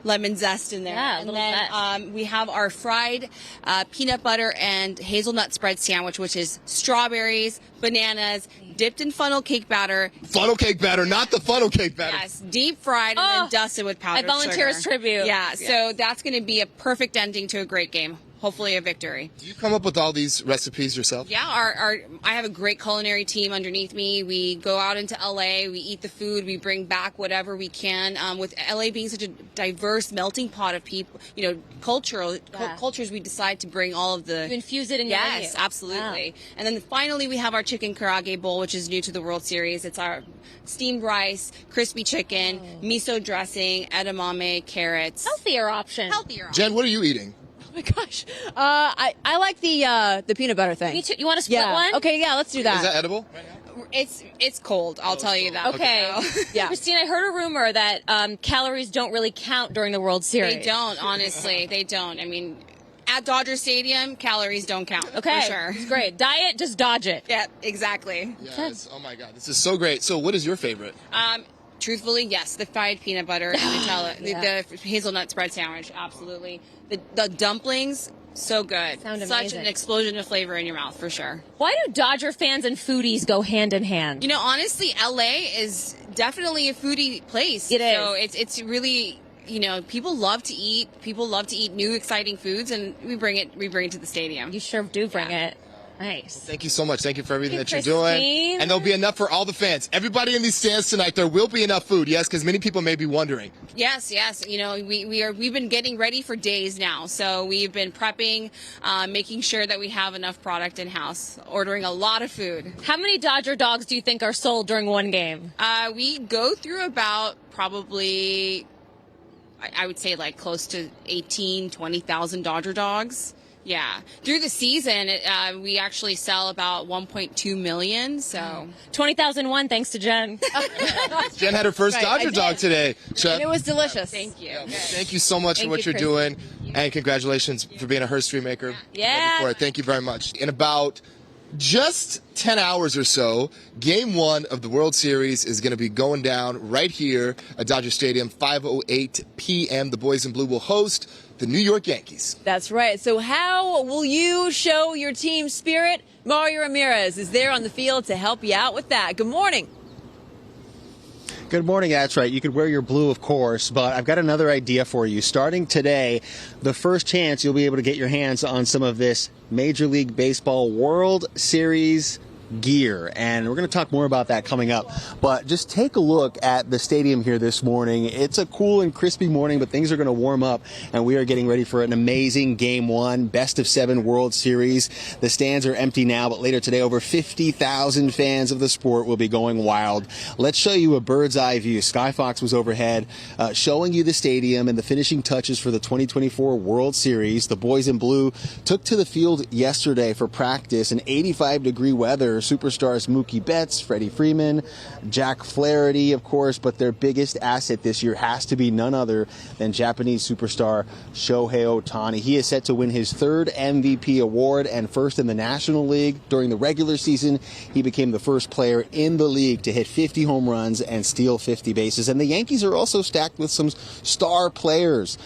lemon zest in there. Yeah, and little then zest. we have our fried peanut butter and hazelnut spread sandwich, which is strawberries, bananas, dipped in funnel cake batter. Funnel cake batter, not the funnel cake batter. Yes, deep fried and then dusted with powdered sugar. I volunteer as tribute. Yeah, so that's going to be a perfect ending to a great game. Hopefully a victory. Do you come up with all these recipes yourself? Yeah, I have a great culinary team underneath me. We go out into LA, we eat the food, we bring back whatever we can. With LA being such a diverse melting pot of people, cultures, we decide to bring all of the... You infuse it in your menu. Yes, absolutely. Wow. And then finally we have our chicken karage bowl, which is new to the World Series. It's our steamed rice, crispy chicken, miso dressing, edamame, carrots. Healthier option. Jen, what are you eating? Oh my gosh. I like the peanut butter thing. Me too. You want to split one? Okay, yeah, let's do that. Is that edible? It's cold, I'll tell you that. Okay. Yeah. Christine, I heard a rumor that calories don't really count during the World Series. They don't, honestly. They don't. I mean, at Dodger Stadium, calories don't count. Okay. For sure. It's great. Diet, just dodge it. Yeah, exactly. Yes. Oh my God, this is so great. So, what is your favorite? Truthfully, yes, the fried peanut butter and Nutella, the hazelnut spread sandwich, absolutely. The dumplings, so good. Sound Such amazing. an explosion of flavor in your mouth, for sure. Why do Dodger fans and foodies go hand in hand? You know, honestly, LA is definitely a foodie place. It is. So it's really, people love to eat. People love to eat new, exciting foods, and we bring it to the stadium. You sure do bring it. Nice. Thank you so much. Thank you for everything Thank that you, you're doing. Christine. And there'll be enough for all the fans. Everybody in these stands tonight, there will be enough food, yes, because many people may be wondering. Yes. We've been getting ready for days now. So we've been prepping, making sure that we have enough product in house, ordering a lot of food. How many Dodger dogs do you think are sold during one game? We go through about probably, I would say like close to 20,000 Dodger dogs. Yeah. Through the season, we actually sell about 1.2 million. So 20,001 thanks to Jen. Jen had her first Right, I Dodger did. dog today. Chef. And it was delicious. thank you. Thank you so much Thank for what you, you're doing. And congratulations for being a herstory maker. Yeah. For it. Thank you very much. In about just 10 hours or so, Game 1 of the World Series is going to be going down right here at Dodger Stadium, 5:08 p.m. The Boys in Blue will host the New York Yankees. That's right. So how will you show your team spirit? Mario Ramirez is there on the field to help you out with that. Good morning. Good morning. That's right. You could wear your blue, of course, but I've got another idea for you. Starting today, the first chance you'll be able to get your hands on some of this Major League Baseball World Series gear, and we're going to talk more about that coming up. But just take a look at the stadium here this morning. It's a cool and crispy morning, but things are going to warm up, and we are getting ready for an amazing Game 1, Best of 7 World Series. The stands are empty now, but later today, over 50,000 fans of the sport will be going wild. Let's show you a bird's eye view. Sky Fox was overhead, showing you the stadium and the finishing touches for the 2024 World Series. The boys in blue took to the field yesterday for practice in 85-degree weather. Superstars Mookie Betts, Freddie Freeman, Jack Flaherty, of course, but their biggest asset this year has to be none other than Japanese superstar Shohei Ohtani. He is set to win his 3rd MVP award and first in the National League. During the regular season, he became the first player in the league to hit 50 home runs and steal 50 bases. And the Yankees are also stacked with some star players.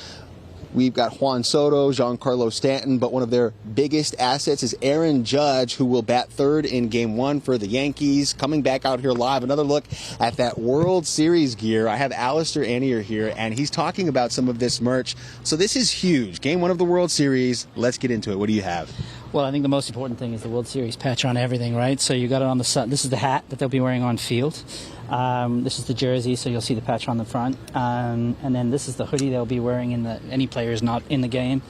We've got Juan Soto, Giancarlo Stanton, but one of their biggest assets is Aaron Judge, who will bat 3rd in Game 1 for the Yankees. Coming back out here live, another look at that World Series gear. I have Alistair Annier here, and he's talking about some of this merch. So this is huge. Game 1 of the World Series. Let's get into it. What do you have? Well, I think the most important thing is the World Series patch on everything, right? So you got it on the sun. This is the hat that they'll be wearing on field. This is the jersey, so you'll see the patch on the front. And then this is the hoodie they'll be wearing any players not in the game.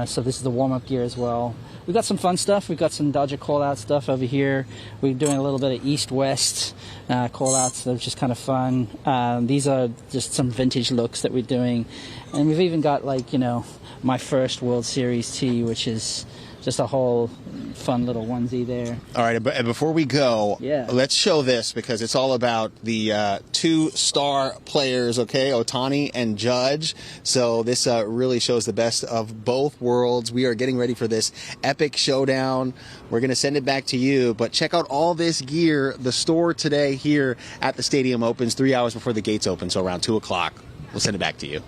So this is the warm-up gear as well. We've got some fun stuff. We've got some Dodger call-out stuff over here. We're doing a little bit of East-West call-outs. They're just kind of fun. These are just some vintage looks that we're doing. And we've even got, my first World Series tee, which is just a whole fun little onesie there. All right, and before we go, let's show this because it's all about the 2 star players, okay, Ohtani and Judge. So this really shows the best of both worlds. We are getting ready for this epic showdown. We're going to send it back to you, but check out all this gear. The store today here at the stadium opens 3 hours before the gates open, so around 2 o'clock. We'll send it back to you.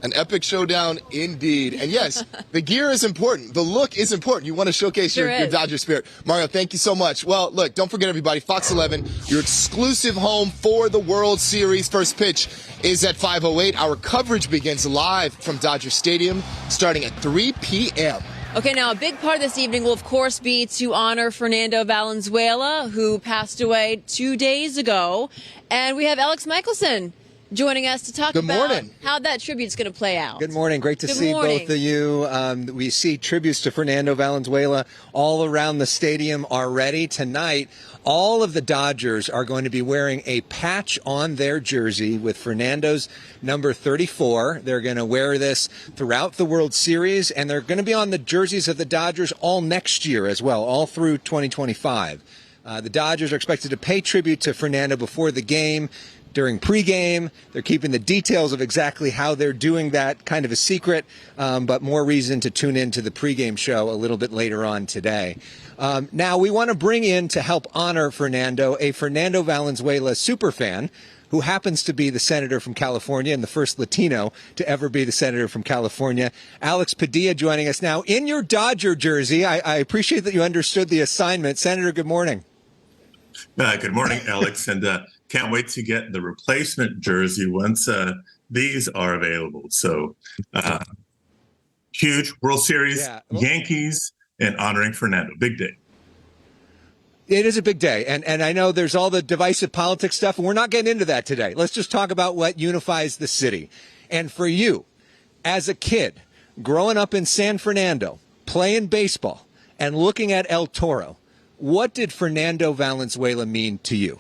An epic showdown indeed. And yes, the gear is important. The look is important. You want to showcase your Dodger spirit. Mario, thank you so much. Well, look, don't forget, everybody, Fox 11, your exclusive home for the World Series. First pitch is at 5:08. Our coverage begins live from Dodger Stadium starting at 3 p.m. Okay, now a big part of this evening will, of course, be to honor Fernando Valenzuela, who passed away 2 days ago. And we have Elex Michaelson joining us to talk about how that tribute's going to play out. Good morning. Great to see both of you. We see tributes to Fernando Valenzuela all around the stadium already. Tonight, all of the Dodgers are going to be wearing a patch on their jersey with Fernando's number 34. They're going to wear this throughout the World Series, and they're going to be on the jerseys of the Dodgers all next year as well, all through 2025. The Dodgers are expected to pay tribute to Fernando before the game. During pregame, they're keeping the details of exactly how they're doing that kind of a secret, but more reason to tune in to the pregame show a little bit later on today. Now, we want to bring in to help honor Fernando, a Fernando Valenzuela superfan who happens to be the senator from California and the first Latino to ever be the senator from California. Alex Padilla joining us now in your Dodger jersey. I appreciate that you understood the assignment. Senator, good morning. Good morning, Alex, and can't wait to get the replacement jersey once these are available. So, huge World Series, Yankees, and honoring Fernando. Big day. It is a big day, and I know there's all the divisive politics stuff, and we're not getting into that today. Let's just talk about what unifies the city. And for you, as a kid, growing up in San Fernando, playing baseball, and looking at El Toro, what did Fernando Valenzuela mean to you?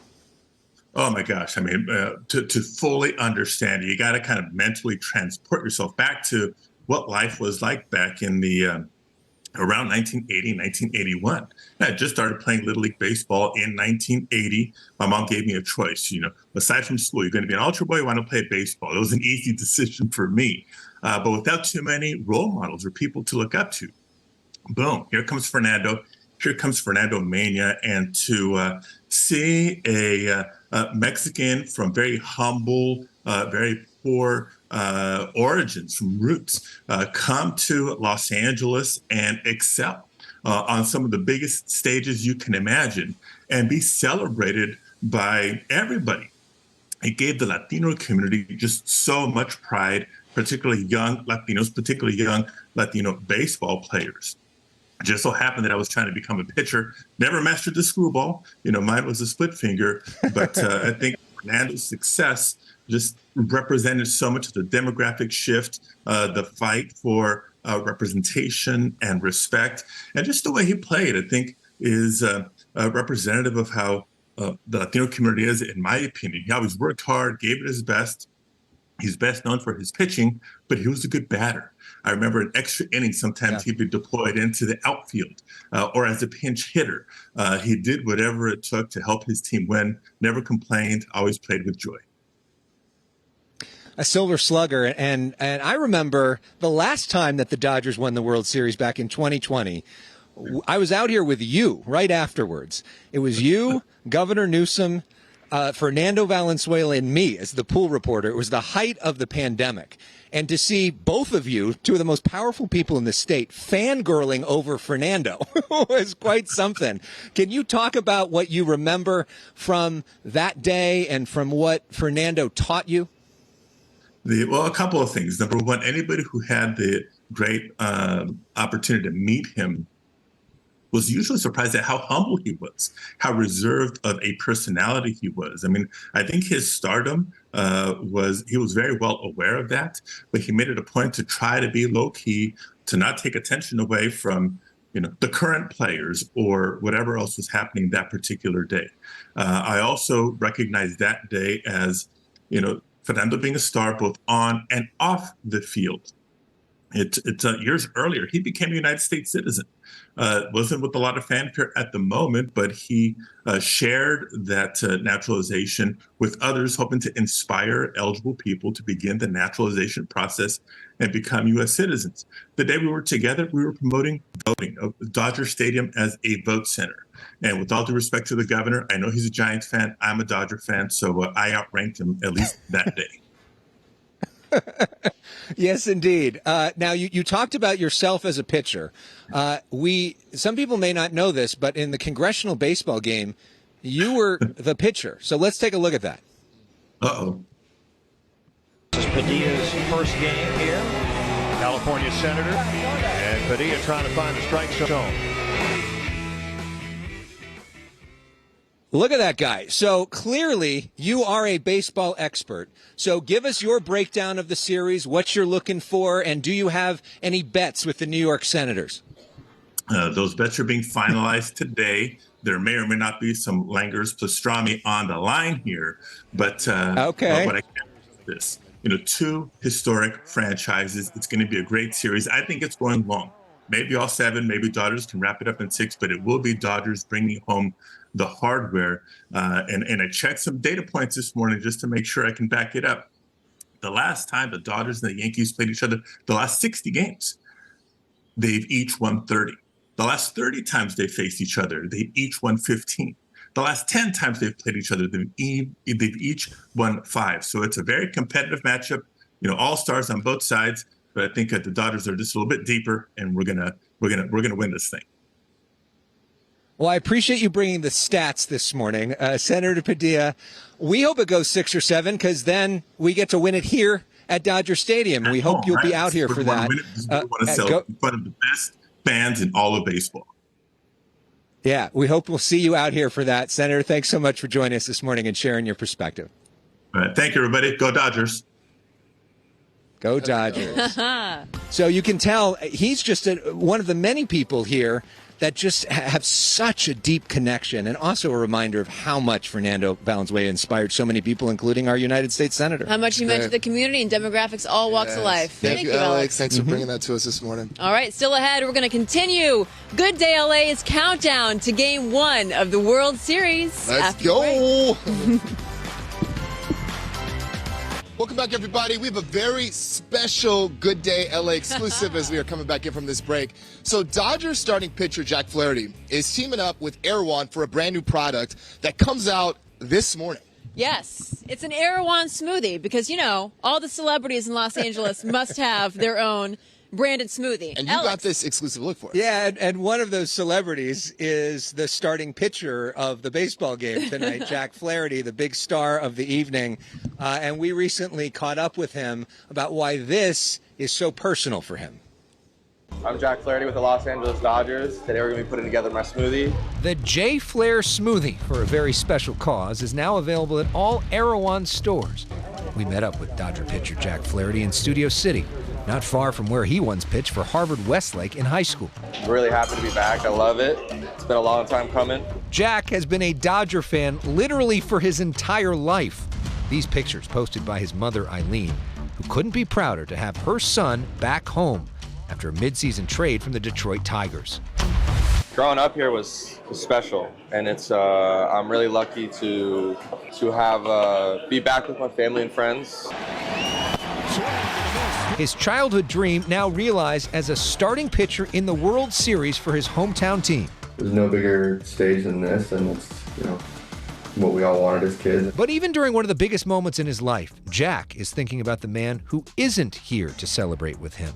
Oh, my gosh. I mean, to fully understand, you got to kind of mentally transport yourself back to what life was like back in the around 1980, 1981. I just started playing Little League Baseball in 1980. My mom gave me a choice. Aside from school, you're going to be an ultra boy, you want to play baseball. It was an easy decision for me. But without too many role models or people to look up to, boom, here comes Fernando. Here comes Fernando Mania, and to see a Mexican from very humble, very poor origins, from roots, come to Los Angeles and excel on some of the biggest stages you can imagine and be celebrated by everybody. It gave the Latino community just so much pride, particularly young Latinos, particularly young Latino baseball players. Just so happened that I was trying to become a pitcher. Never mastered the screwball. Mine was a split finger. But I think Fernando's success just represented so much of the demographic shift, the fight for representation and respect, and just the way he played, I think, is representative of how the Latino community is, in my opinion. He always worked hard, gave it his best. He's best known for his pitching, but he was a good batter. I remember in extra innings, sometimes he'd be deployed into the outfield or as a pinch hitter. He did whatever it took to help his team win, never complained, always played with joy. A silver slugger. And I remember the last time that the Dodgers won the World Series back in 2020, I was out here with you right afterwards. It was you, Governor Newsom, Fernando Valenzuela, and me as the pool reporter. It was the height of the pandemic. And to see both of you, two of the most powerful people in the state, fangirling over Fernando was quite something. Can you talk about what you remember from that day and from what Fernando taught you? Well, a couple of things. Number one, anybody who had the great opportunity to meet him was usually surprised at how humble he was, how reserved of a personality he was. I mean, I think his stardom he was very well aware of that, but he made it a point to try to be low key, to not take attention away from, the current players or whatever else was happening that particular day. I also recognized that day as, Fernando being a star both on and off the field. It's years earlier, he became a United States citizen. Wasn't with a lot of fanfare at the moment, but he shared that naturalization with others, hoping to inspire eligible people to begin the naturalization process and become U.S. citizens. The day we were together, we were promoting voting of Dodger Stadium as a vote center. And with all due respect to the governor, I know he's a Giants fan. I'm a Dodger fan, so I outranked him at least that day. Yes, indeed. Now, you talked about yourself as a pitcher. Some people may not know this, but in the congressional baseball game, you were the pitcher. So let's take a look at that. Uh-oh. This is Padilla's first game here. California Senator. And Padilla trying to find the strike zone. Look at that guy. So clearly you are a baseball expert. So give us your breakdown of the series, what you're looking for, and do you have any bets with the New York Senators? Those bets are being finalized today. There may or may not be some Langers Pastrami on the line here, but okay. But I can't resist this. Two historic franchises. It's going to be a great series. I think it's going long. Maybe all seven, maybe Dodgers can wrap it up in 6, but it will be Dodgers bringing home the hardware. And I checked some data points this morning just to make sure I can back it up. The last time the Dodgers and the Yankees played each other, the last 60 games, they've each won 30. The last 30 times they faced each other, they've each won 15. The last 10 times they've played each other, they've each won 5. So it's a very competitive matchup. All stars on both sides. But I think that the Dodgers are just a little bit deeper, and we're gonna win this thing. Well, I appreciate you bringing the stats this morning, Senator Padilla. We hope it goes 6 or 7, because then we get to win it here at Dodger Stadium. We hope you'll be out here for that. We want to sell in front of the best fans in all of baseball. Yeah, we hope we'll see you out here for that. Senator, thanks so much for joining us this morning and sharing your perspective. All right, thank you, everybody. Go Dodgers. Go Dodgers. So you can tell he's just one of the many people here that just have such a deep connection, and also a reminder of how much Fernando Valenzuela inspired so many people, including our United States Senator. How much he meant to the community and demographics, all walks of life. Thank you, Alex. Thanks for bringing that to us this morning. All right, still ahead, we're going to continue Good Day LA's countdown to Game 1 of the World Series. Let's go. Welcome back, everybody. We have a very special Good Day LA exclusive as we are coming back in from this break. So Dodgers starting pitcher Jack Flaherty is teaming up with Erewhon for a brand new product that comes out this morning. Yes, it's an Erewhon smoothie because, all the celebrities in Los Angeles must have their own branded smoothie. And you got this exclusive look for us. Yeah, and one of those celebrities is the starting pitcher of the baseball game tonight, Jack Flaherty, the big star of the evening. And we recently caught up with him about why this is so personal for him. I'm Jack Flaherty with the Los Angeles Dodgers. Today we're going to be putting together my smoothie. The J Flair smoothie for a very special cause is now available at all Erewhon stores. We met up with Dodger pitcher Jack Flaherty in Studio City, not far from where he once pitched for Harvard Westlake in high school. I'm really happy to be back. I love it. It's been a long time coming. Jack has been a Dodger fan literally for his entire life. These pictures posted by his mother, Eileen, who couldn't be prouder to have her son back home after a midseason trade from the Detroit Tigers. Growing up here was special, and it's I'm really lucky to have be back with my family and friends. His childhood dream now realized as a starting pitcher in the World Series for his hometown team. There's no bigger stage than this, and it's, what we all wanted as kids. But even during one of the biggest moments in his life, Jack is thinking about the man who isn't here to celebrate with him.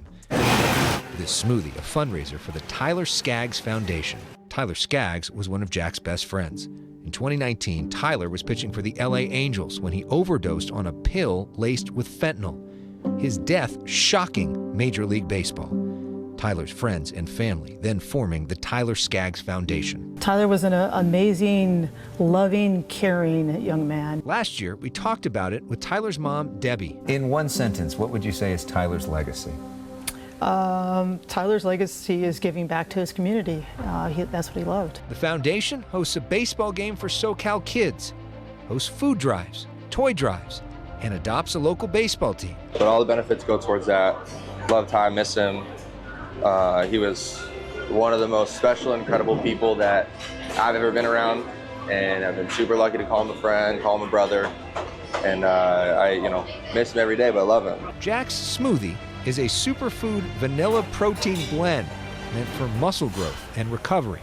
This smoothie, a fundraiser for the Tyler Skaggs Foundation. Tyler Skaggs was one of Jack's best friends. In 2019, Tyler was pitching for the LA Angels when he overdosed on a pill laced with fentanyl. His death shocking Major League Baseball. Tyler's friends and family then forming the Tyler Skaggs Foundation. Tyler was an amazing, loving, caring young man. Last year, we talked about it with Tyler's mom, Debbie. In one sentence, what would you say is Tyler's legacy? Tyler's legacy is giving back to his community. That's what he loved. The foundation hosts a baseball game for SoCal kids, hosts food drives, toy drives, and adopts a local baseball team. But all the benefits go towards that. Love Ty, miss him. He was one of the most special and incredible people that I've ever been around, and I've been super lucky to call him a friend, call him a brother, and I miss him every day, but I love him. Jack's smoothie is a superfood vanilla protein blend meant for muscle growth and recovery.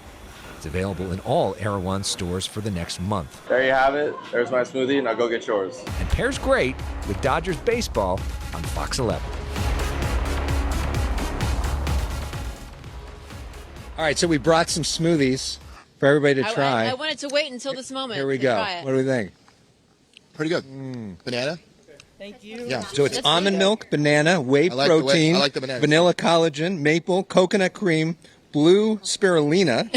It's available in all Erewhon stores for the next month. There you have it. There's my smoothie. Now go get yours. And pairs great with Dodgers baseball on Fox 11. All right, so we brought some smoothies for everybody to try. I wanted to wait until this moment. Here we to go. try it. What do we think? Pretty good. Banana? Thank you. Yeah. So it's almond milk, banana, whey protein, I like the banana. vanilla collagen, maple, coconut cream, blue spirulina,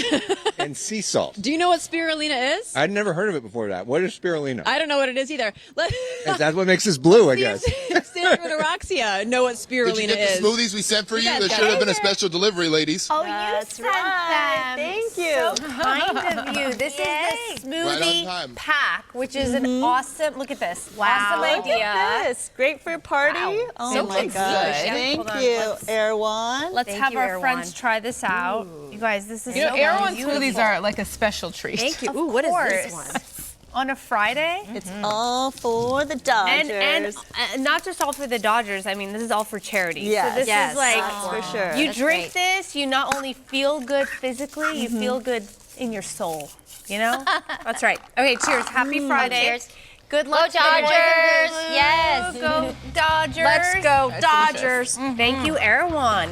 and sea salt. Do you know what spirulina is? I'd never heard of it before that. What is spirulina? I don't know what it is either. That's what makes this blue, I guess. Sandra know what spirulina Did you get is. the smoothies we sent for you? Yes, There should have been a special delivery, ladies. Oh, you sent them. Thank you. So Kind of you. This is the smoothie pack, which is an awesome. Look at this. Wow. Awesome Look idea. at this. Great for your party. Wow. Oh So my good. gosh. Thank Hold on. you, Erewhon. Let's Thank have you, our Erewhon. friends try this out. You guys, this is so Erewhon beautiful. smoothies are like a special treat. Thank you. Ooh, what is this Of one? course. On a Friday. It's all for the Dodgers. And not just all for the Dodgers. I mean, this is all for charity. Yes. So this Yes. is like, For sure. you That's drink great. this, you not only feel good physically, you feel good in your soul. You know? That's right. Okay, cheers. Happy Friday. cheers. Good luck Go to the boys and Dodgers. blues. Yes. Go Dodgers. Let's go That's Dodgers. delicious. Thank you, Erewhon.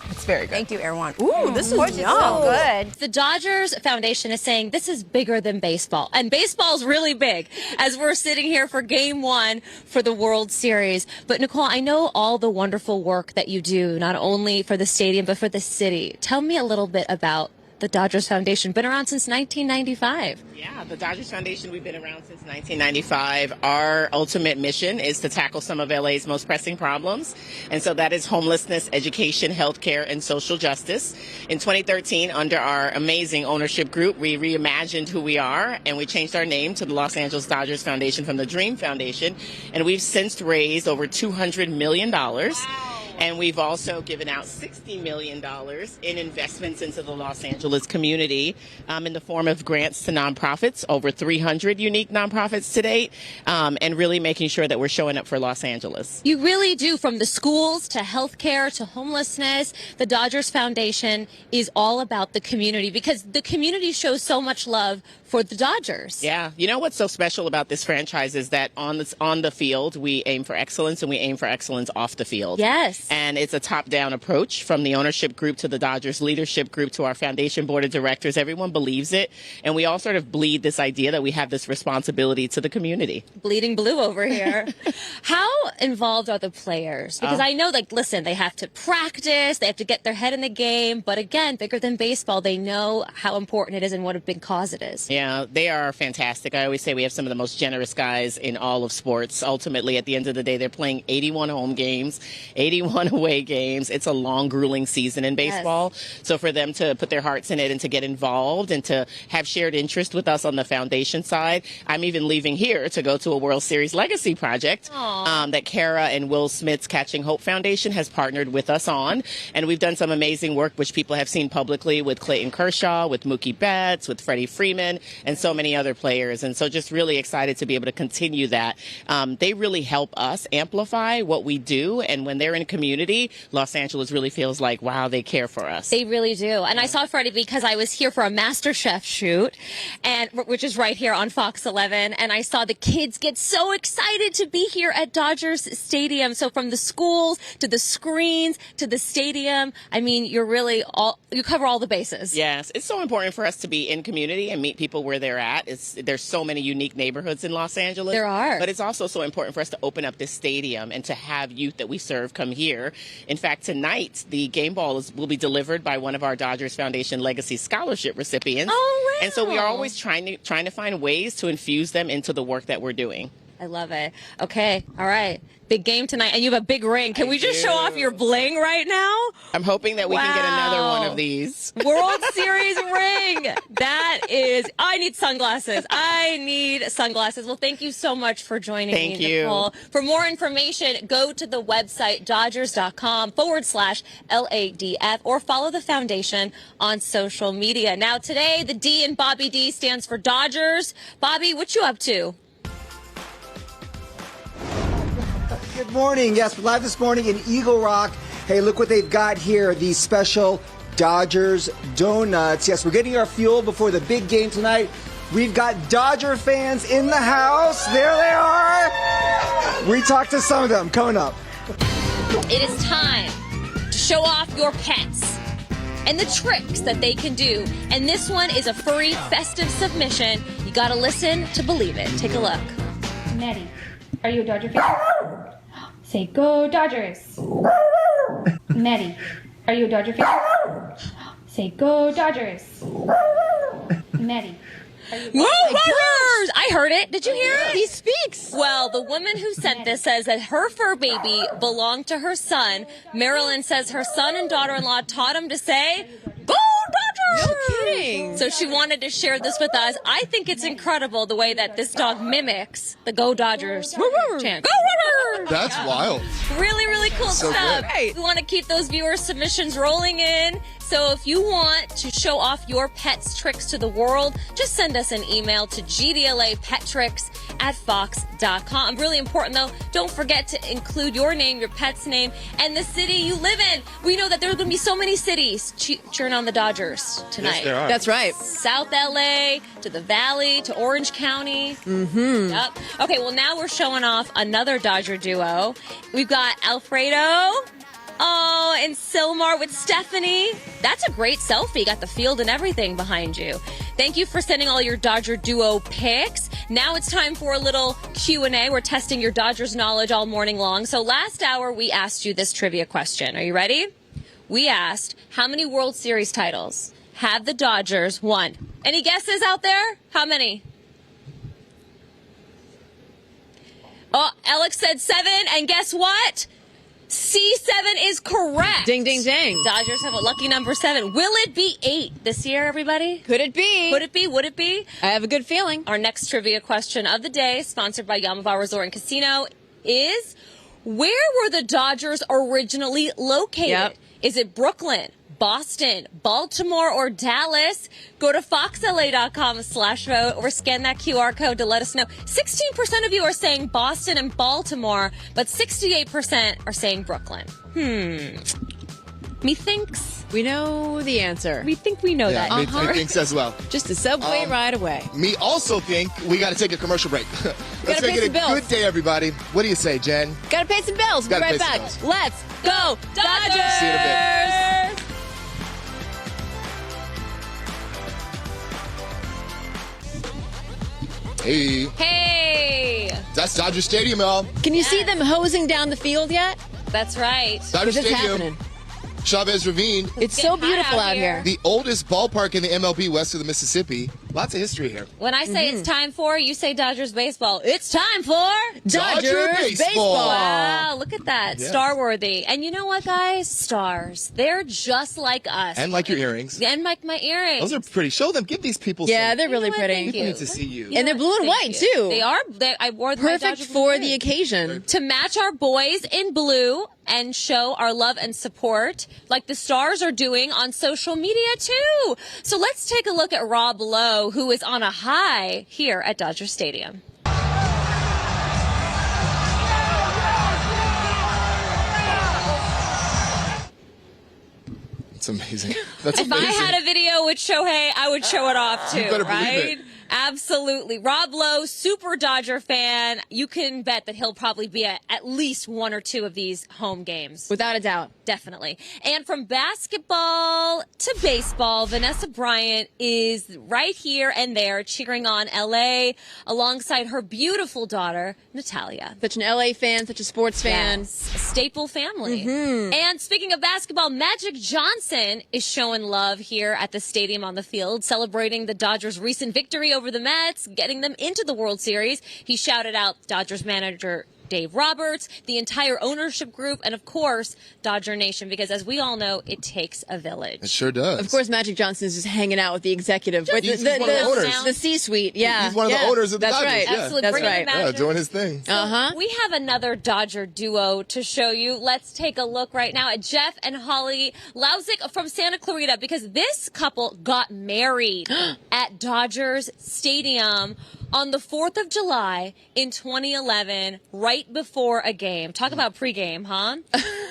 It's very good. Thank you, Erewhon. Ooh, this is Of course it's yum. so good. The Dodgers Foundation is saying this is bigger than baseball. And baseball's really big as we're sitting here for game 1 for the World Series. But Nicole, I know all the wonderful work that you do, not only for the stadium, but for the city. Tell me a little bit about the Dodgers Foundation. Been around since 1995. Yeah, the Dodgers Foundation, we've been around since 1995. Our ultimate mission is to tackle some of LA's most pressing problems. And so that is homelessness, education, healthcare, and social justice. In 2013, under our amazing ownership group, we reimagined who we are and we changed our name to the Los Angeles Dodgers Foundation from the Dream Foundation. And we've since raised over $200 million. And we've also given out $60 million in investments into the Los Angeles community in the form of grants to nonprofits, over 300 unique nonprofits to date, and really making sure that we're showing up for Los Angeles. You really do, from the schools to healthcare to homelessness. The Dodgers Foundation is all about the community because the community shows so much love for the Dodgers. Yeah. You know what's so special about this franchise is that on the field, we aim for excellence and we aim for excellence off the field. Yes. And it's a top-down approach from the ownership group to the Dodgers leadership group to our foundation board of directors. Everyone believes it. And we all sort of bleed this idea that we have this responsibility to the community. Bleeding blue over here. How involved are the players? Because I know, like, listen, they have to practice, they have to get their head in the game, but again, bigger than baseball, they know how important it is and what a big cause it is. Yeah, they are fantastic. I always say we have some of the most generous guys in all of sports. Ultimately, at the end of the day, they're playing 81 home games, 81 away games. It's a long, grueling season in baseball. Yes. So for them to put their hearts in it and to get involved and to have shared interest with us on the foundation side, I'm even leaving here to go to a World Series legacy project that Kara and Will Smith's Catching Hope Foundation has partnered with us on. And we've done some amazing work, which people have seen publicly, with Clayton Kershaw, with Mookie Betts, with Freddie Freeman, and so many other players. And so just really excited to be able to continue that. They really help us amplify what we do. And when they're in community, Los Angeles really feels like, wow, they care for us. They really do. And I saw Freddie because I was here for a MasterChef shoot, and which is right here on Fox 11. And I saw the kids get so excited to be here at Dodgers Stadium. So from the schools to the screens to the stadium, I mean, you cover all the bases. Yes, it's so important for us to be in community and meet people where they're at. There's so many unique neighborhoods in Los Angeles. There are. But it's also so important for us to open up this stadium and to have youth that we serve come here. In fact, tonight, the game ball will be delivered by one of our Dodgers Foundation Legacy Scholarship recipients. Oh, wow. And so we are always trying to find ways to infuse them into the work that we're doing. I love it. Okay. All right. Big game tonight. And you have a big ring. Can we just show off your bling right now? I'm hoping that we can get another one of these. World Series ring. That is, I need sunglasses. Well, thank you so much for joining me, Nicole. For more information, go to the website, dodgers.com/LADF, or follow the foundation on social media. Now, today, the D in Bobby D stands for Dodgers. Bobby, what you up to? Good morning. Yes, we're live this morning in Eagle Rock. Hey, look what they've got here, these special Dodgers donuts. Yes, we're getting our fuel before the big game tonight. We've got Dodger fans in the house. There they are. We talked to some of them coming up. It is time to show off your pets and the tricks that they can do. And this one is a furry festive submission. You got to listen to believe it. Take a look. Nettie, are you a Dodger fan? Say, go Dodgers. Nettie, are you a Dodger fan? Say, go Dodgers. Nettie. Go Dodgers! I heard it. Did you hear it? He speaks. Well, the woman who sent this says that her fur baby belonged to her son. Marilyn says her son and daughter-in-law taught him to say, go Dodgers! No kidding. So she wanted to share this with us. I think it's incredible the way that this dog mimics the Go Dodgers chant. Go Dodgers! That's wild. Really, really cool stuff. We want to keep those viewer submissions rolling in. So if you want to show off your pet's tricks to the world, just send us an email to gdlapettricks@fox.com. Really important, though, don't forget to include your name, your pet's name, and the city you live in. We know that there are going to be so many cities cheering on the Dodgers tonight. Yes, there are. That's right. South LA to the Valley to Orange County. Mm-hmm. Yep. Okay, well, now we're showing off another Dodger duo. We've got Alfredo. Oh, and Silmar with Stephanie. That's a great selfie. Got the field and everything behind you. Thank you for sending all your Dodger duo pics. Now it's time for a little Q&A. We're testing your Dodgers knowledge all morning long. So last hour, we asked you this trivia question. Are you ready? We asked, how many World Series titles have the Dodgers won? Any guesses out there? How many? Oh, Elex said 7, and guess what? C7 is correct. Ding, ding, ding. Dodgers have a lucky number 7. Will it be 8 this year, everybody? Could it be? Could it be? Would it be? I have a good feeling. Our next trivia question of the day, sponsored by Yamava Resort and Casino, is where were the Dodgers originally located? Yep. Is it Brooklyn, Boston, Baltimore, or Dallas? Go to foxla.com/vote or scan that QR code to let us know. 16% of you are saying Boston and Baltimore, but 68% are saying Brooklyn. Methinks. We know the answer. We think we know Yeah, that. me thinks as well. Just a subway ride away. Me also think we got to take a commercial break. Let's Gotta make pay it a some bills. good day, everybody. What do you say, Jen? Gotta pay some bills. We'll be Gotta right pay back. some Let's go, Dodgers! See you in a bit. Hey. Hey! That's Dodger Stadium, y'all. Can you see them hosing down the field yet? That's right. Dodger It's Stadium. happening. Chavez Ravine. It's so beautiful out here. The oldest ballpark in the MLB west of the Mississippi. Lots of history here. When I say it's time for, you say Dodgers baseball. It's time for Dodger baseball. Wow, look at that. Yeah. Star-worthy. And you know what, guys? Stars. They're just like us. And like your earrings. And like my earrings. Those are pretty. Show them. Give these people Yeah, some. they're really pretty. Thank People you. need to see you. And they're blue and white, too. They are. I wore my Perfect Dodger for blue the ring. occasion. To match our boys in blue and show our love and support like the Stars are doing on social media too. So let's take a look at Rob Lowe, who is on a high here at Dodger Stadium. It's amazing. That's If amazing. I had a video with Shohei, I would show it off too, You better believe right? it. Absolutely. Rob Lowe, super Dodger fan. You can bet that he'll probably be at least one or two of these home games. Without a doubt. Definitely. And from basketball to baseball, Vanessa Bryant is right here and there cheering on LA alongside her beautiful daughter, Natalia. Such an LA fan, such a sports fan. Yes, a staple family. And speaking of basketball, Magic Johnson is showing love here at the stadium on the field, celebrating the Dodgers' recent victory over the Mets, getting them into the World Series. He shouted out Dodgers manager Dave Roberts, the entire ownership group, and of course, Dodger Nation, because as we all know, it takes a village. It sure does. Of course, Magic Johnson is just hanging out with the executive, with He's one of the owners. the C-suite. Yeah, He's one of the owners of the That's Dodgers. right. Yeah. Absolutely. That's Bring in right. the manager. Yeah, doing his thing. So we have another Dodger duo to show you. Let's take a look right now at Jeff and Holly Lausick from Santa Clarita, because this couple got married at Dodgers Stadium on the 4th of July in 2011, right before a game. Talk about pregame, huh?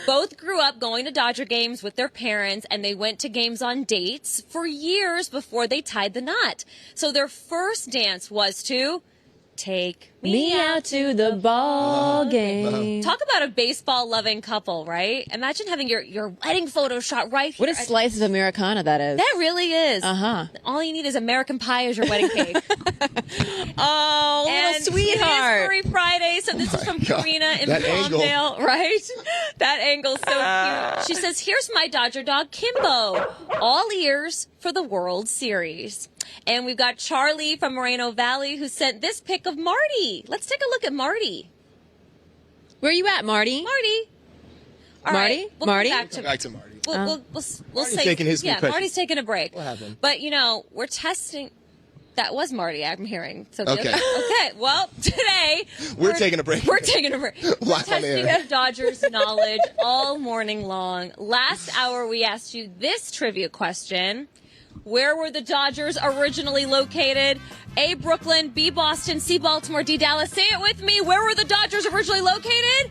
Both grew up going to Dodger games with their parents, and they went to games on dates for years before they tied the knot. So their first dance was to Take Me out to the ball game. Talk about a baseball-loving couple, right? Imagine having your wedding photo shot right here. What a slice of Americana that is. That really is. Uh-huh. All you need is American Pie as your wedding cake. Oh, And little sweetheart. It is Furry Friday, so this is from God. Karina in That angle. Palmdale, right? That angle's so cute. She says, here's my Dodger dog, Kimbo. All ears for the World Series. And we've got Charlie from Moreno Valley who sent this pic of Marty. Let's take a look at Marty. Where are you at, Marty? Marty. All Marty? right, we'll Marty? Come back to Come back to Marty. We'll Marty's say, taking his yeah, confession. Marty's taking a break. What happened? But, you know, we're testing. That was Marty, I'm hearing. So Okay. Okay, well, today... We're taking a break. We're taking a break. We're Live on testing air. the Dodgers' knowledge all morning long. Last hour, we asked you this trivia question. Where were the Dodgers originally located? A, Brooklyn, B, Boston, C, Baltimore, D, Dallas. Say it with me. Where were the Dodgers originally located?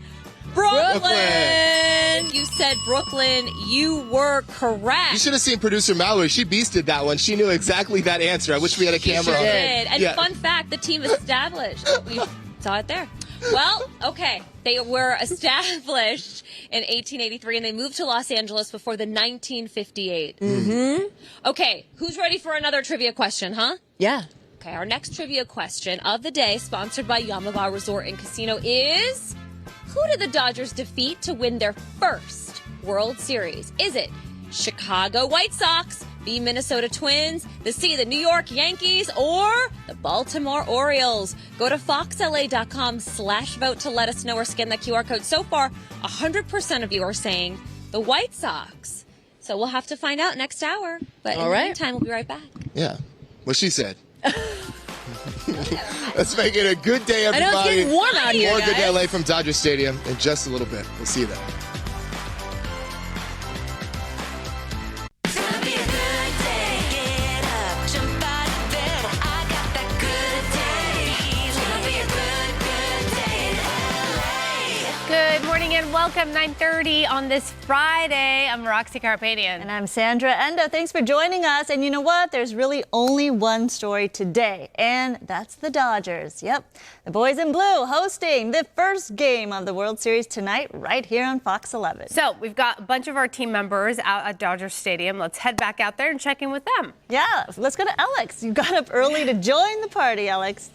Brooklyn. You said Brooklyn. You were correct. You should have seen producer Mallory. She beasted that one. She knew exactly that answer. I wish we had a camera on She her. did. And Yeah. fun fact, the team is established. We saw it there. Well, okay. They were established in 1883, and they moved to Los Angeles before the 1958. Mm-hmm. Okay, who's ready for another trivia question, huh? Yeah. Okay, our next trivia question of the day, sponsored by Yamava Resort and Casino, is... Who did the Dodgers defeat to win their first World Series? Is it Chicago White Sox, B, Minnesota Twins, the C, the New York Yankees, or the Baltimore Orioles? Go to foxla.com/vote to let us know or scan that QR code. So far, 100% of you are saying the White Sox. So we'll have to find out next hour. But in the meantime, we'll be right back. Yeah. What she said. Let's make it a good day, I know everybody. it's getting warm out here, More Good Day guys. LA from Dodger Stadium in just a little bit. We'll see you then. Good morning and and welcome 9:30 on this Friday. I'm Roxy Carpadian. And I'm Sandra Endo. Thanks for joining us. And you know what? There's really only one story today, and that's the Dodgers. Yep, the boys in blue hosting the first game of the World Series tonight right here on Fox 11. So we've got a bunch of our team members out at Dodger Stadium. Let's head back out there and check in with them. Yeah, let's go to Elex. You got up early to join the party, Elex.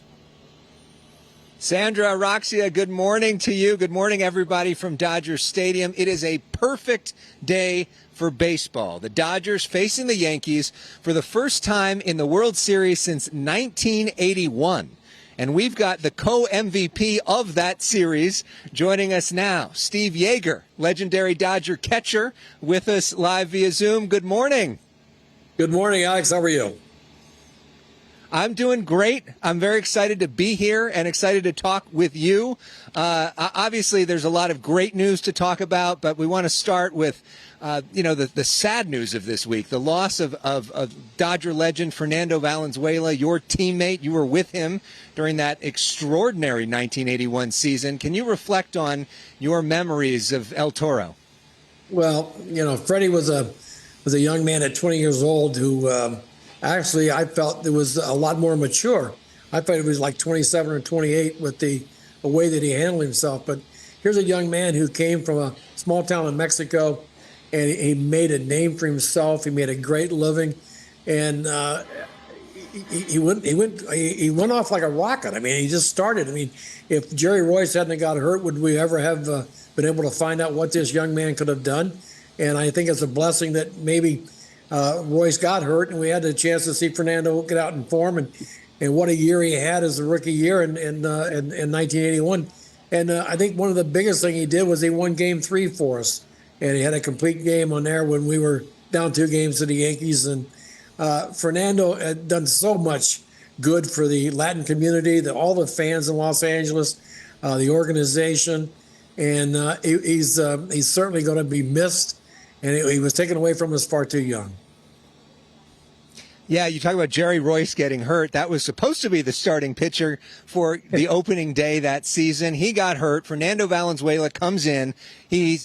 Sandra, Roxia, good morning to you. Good morning, everybody from Dodger Stadium. It is a perfect day for baseball. The Dodgers facing the Yankees for the first time in the World Series since 1981. And we've got the co-MVP of that series joining us now, Steve Yeager, legendary Dodger catcher, with us live via Zoom. Good morning. Good morning, Alex. How are you? I'm doing great. I'm very excited to be here and excited to talk with you. Obviously, there's a lot of great news to talk about, but we want to start with, the sad news of this week, the loss of Dodger legend Fernando Valenzuela, your teammate. You were with him during that extraordinary 1981 season. Can you reflect on your memories of El Toro? Well, Freddie was a young man at 20 years old who actually I felt it was a lot more mature. I thought he was like 27 or 28 with the way that he handled himself. But here's a young man who came from a small town in Mexico, and he made a name for himself. He made a great living, and he went off like a rocket. I mean, he just started. I mean, if Jerry Royce hadn't got hurt, would we ever have been able to find out what this young man could have done? And I think it's a blessing that maybe Royce got hurt, and we had the chance to see Fernando get out in form, and what a year he had as a rookie year in 1981. And I think one of the biggest thing he did was he won Game 3 for us, and he had a complete game on there when we were down 2 games to the Yankees. And Fernando had done so much good for the Latin community, all the fans in Los Angeles, the organization, and he's certainly going to be missed. And he was taken away from us far too young. Yeah, you talk about Jerry Royce getting hurt. That was supposed to be the starting pitcher for the opening day that season. He got hurt. Fernando Valenzuela comes in. He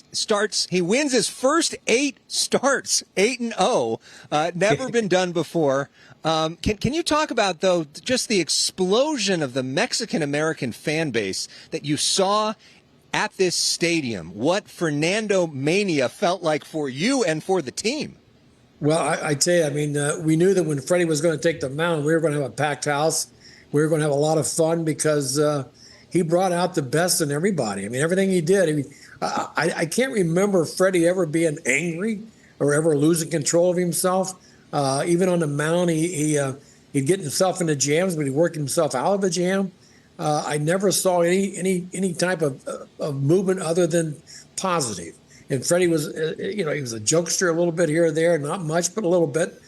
wins his first 8 starts, 8-0. Never been done before. Can you talk about, though, just the explosion of the Mexican-American fan base that you saw at this stadium, what Fernando Mania felt like for you and for the team? Well, I tell you, I mean, we knew that when Freddie was going to take the mound, we were going to have a packed house. We were going to have a lot of fun because he brought out the best in everybody. I mean, everything he did. I mean, I can't remember Freddie ever being angry or ever losing control of himself. Even on the mound, he'd get himself into jams, but he'd work himself out of a jam. I never saw any type of movement other than positive. And Freddie was, he was a jokester a little bit here or there, not much, but a little bit.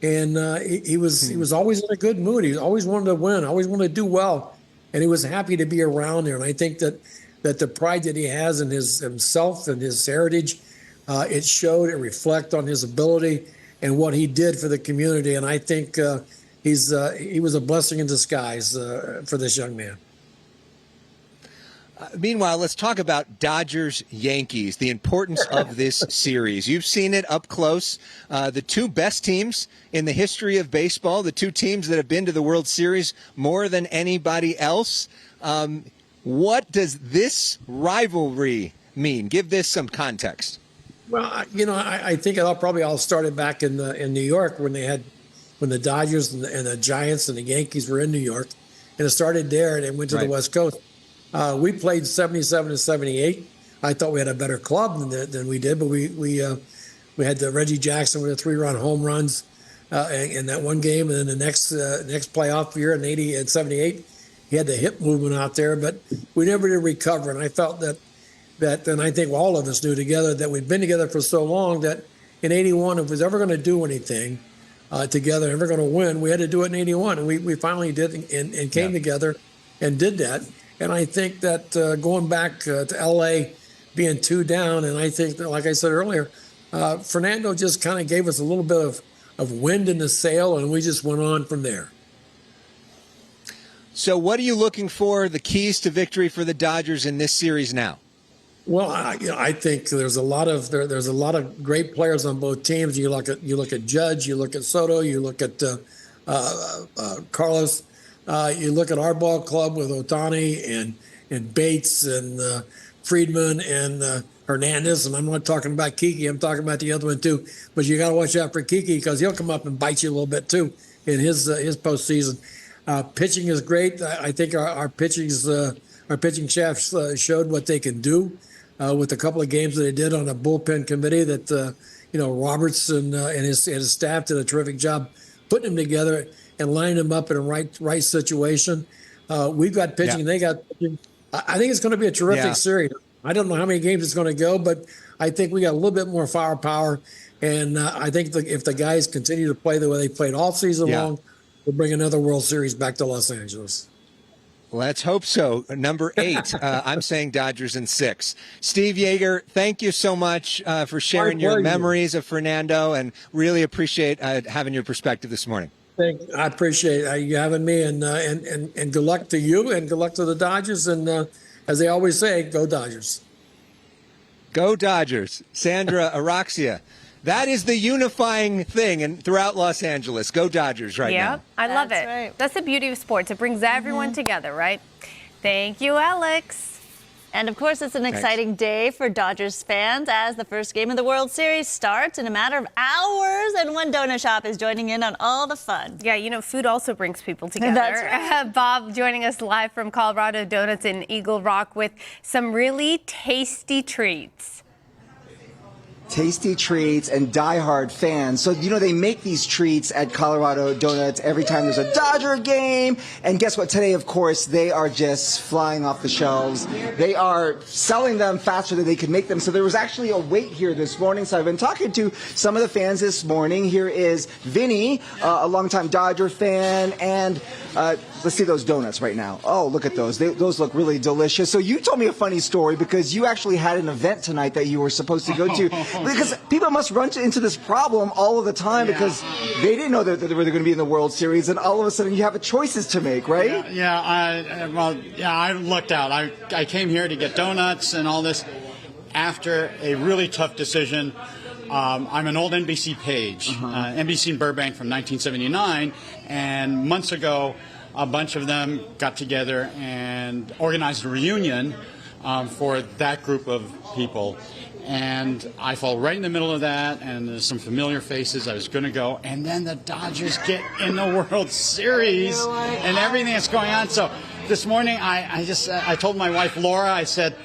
And he was always in a good mood. He always wanted to win, always wanted to do well, and he was happy to be around there. And I think that the pride that he has in himself and his heritage, it showed, it reflected on his ability and what he did for the community. And I think he was a blessing in disguise for this young man. Meanwhile, let's talk about Dodgers-Yankees, the importance of this series. You've seen it up close. The 2 best teams in the history of baseball, the 2 teams that have been to the World Series more than anybody else. What does this rivalry mean? Give this some context. Well, I think it all started back in New York when the Dodgers and the Giants and the Yankees were in New York, and it started there and it went to the West Coast. We played 77 and 78. I thought we had a better club than we did, but we had the Reggie Jackson with the 3-run home runs in that one game, and then the next playoff year in 80 and 78, he had the hip movement out there, but we never did recover. And I felt that and I think all of us knew together that we'd been together for so long that in 81, if we was ever going to do anything together, ever going to win, we had to do it in 81, and we finally did and came together and did that. And I think that going back to L.A., being 2 down, and I think that, like I said earlier, Fernando just kind of gave us a little bit of wind in the sail, and we just went on from there. So what are you looking for, the keys to victory for the Dodgers in this series now? Well, I think there's a lot of there's a lot of great players on both teams. You look at Judge, you look at Soto, you look at Carlos, you look at our ball club with Ohtani and Bates and Friedman and Hernandez. And I'm not talking about Kiki. I'm talking about the other one too. But you got to watch out for Kiki because he'll come up and bite you a little bit too in his postseason. Pitching is great. I think our pitching staff showed what they can do. With a couple of games that they did on a bullpen committee that, Roberts and his staff did a terrific job putting them together and lining them up in a right situation. We've got pitching, they got pitching. I think it's going to be a terrific series. I don't know how many games it's going to go, but I think we got a little bit more firepower. And I think if the guys continue to play the way they played all season long, we'll bring another World Series back to Los Angeles. Let's hope so. Number 8, I'm saying Dodgers in 6. Steve Yeager, thank you so much for sharing your memories of Fernando, and really appreciate having your perspective this morning. I appreciate you having me, and good luck to you, and good luck to the Dodgers. And as they always say, go Dodgers. Go Dodgers. Sandra Araxia. That is the unifying thing and throughout Los Angeles. Go Dodgers now. Yeah, I love it. Right. That's the beauty of sports. It brings everyone together, right? Thank you, Alex. And of course, it's an exciting day for Dodgers fans as the first game of the World Series starts in a matter of hours, and one donut shop is joining in on all the fun. Yeah, food also brings people together. That's right. Bob joining us live from Colorado Donuts in Eagle Rock with some really tasty treats. Tasty treats and diehard fans. So, they make these treats at Colorado Donuts every time there's a Dodger game. And guess what? Today, of course, they are just flying off the shelves. They are selling them faster than they can make them. So there was actually a wait here this morning. So I've been talking to some of the fans this morning. Here is Vinny, a longtime Dodger fan. And let's see those donuts right now. Oh, look at those. Those look really delicious. So you told me a funny story because you actually had an event tonight that you were supposed to go to. Because people must run into this problem all of the time because they didn't know that they were going to be in the World Series, and all of a sudden you have choices to make, right? I lucked out. I came here to get donuts and all this after a really tough decision. I'm an old NBC page, NBC in Burbank from 1979, and months ago a bunch of them got together and organized a reunion for that group of people. And I fall right in the middle of that, and there's some familiar faces. I was going to go, and then the Dodgers get in the World Series, and everything that's going on. So this morning, I told my wife Laura, I said,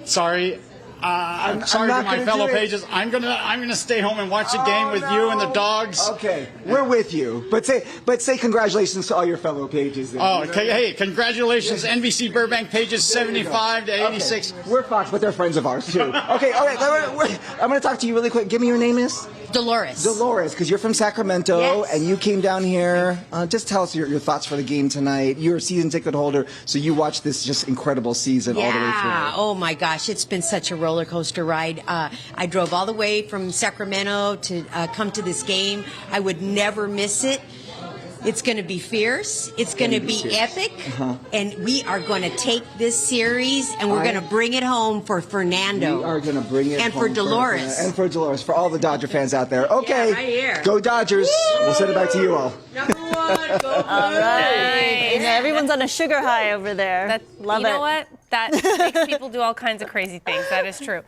sorry. I'm sorry to my fellow pages. I'm gonna stay home and watch the game with you and the dogs. Okay, we're with you. But say congratulations to all your fellow pages. Then. Oh, okay. Hey, congratulations, NBC Burbank pages 75 to 86. Okay. We're Fox, but they're friends of ours too. Okay, all right. I'm gonna talk to you really quick. Give me your name, Miss Dolores. Dolores, because you're from Sacramento and you came down here. Just tell us your thoughts for the game tonight. You're a season ticket holder, so you watched this just incredible season all the way through. Oh my gosh, it's been such a roller coaster ride. I drove all the way from Sacramento to come to this game. I would never miss it. It's going to be fierce. It's going to be epic. And we are going to take this series and we're going to bring it home for Fernando. We are going to bring it and home for Dolores. And for Dolores, for all the Dodger fans out there. Okay, yeah, right here. Go Dodgers. Woo! We'll send it back to you all. Number 1, go All right. Everyone's on a sugar high over there. You know what? That makes people do all kinds of crazy things. That is true.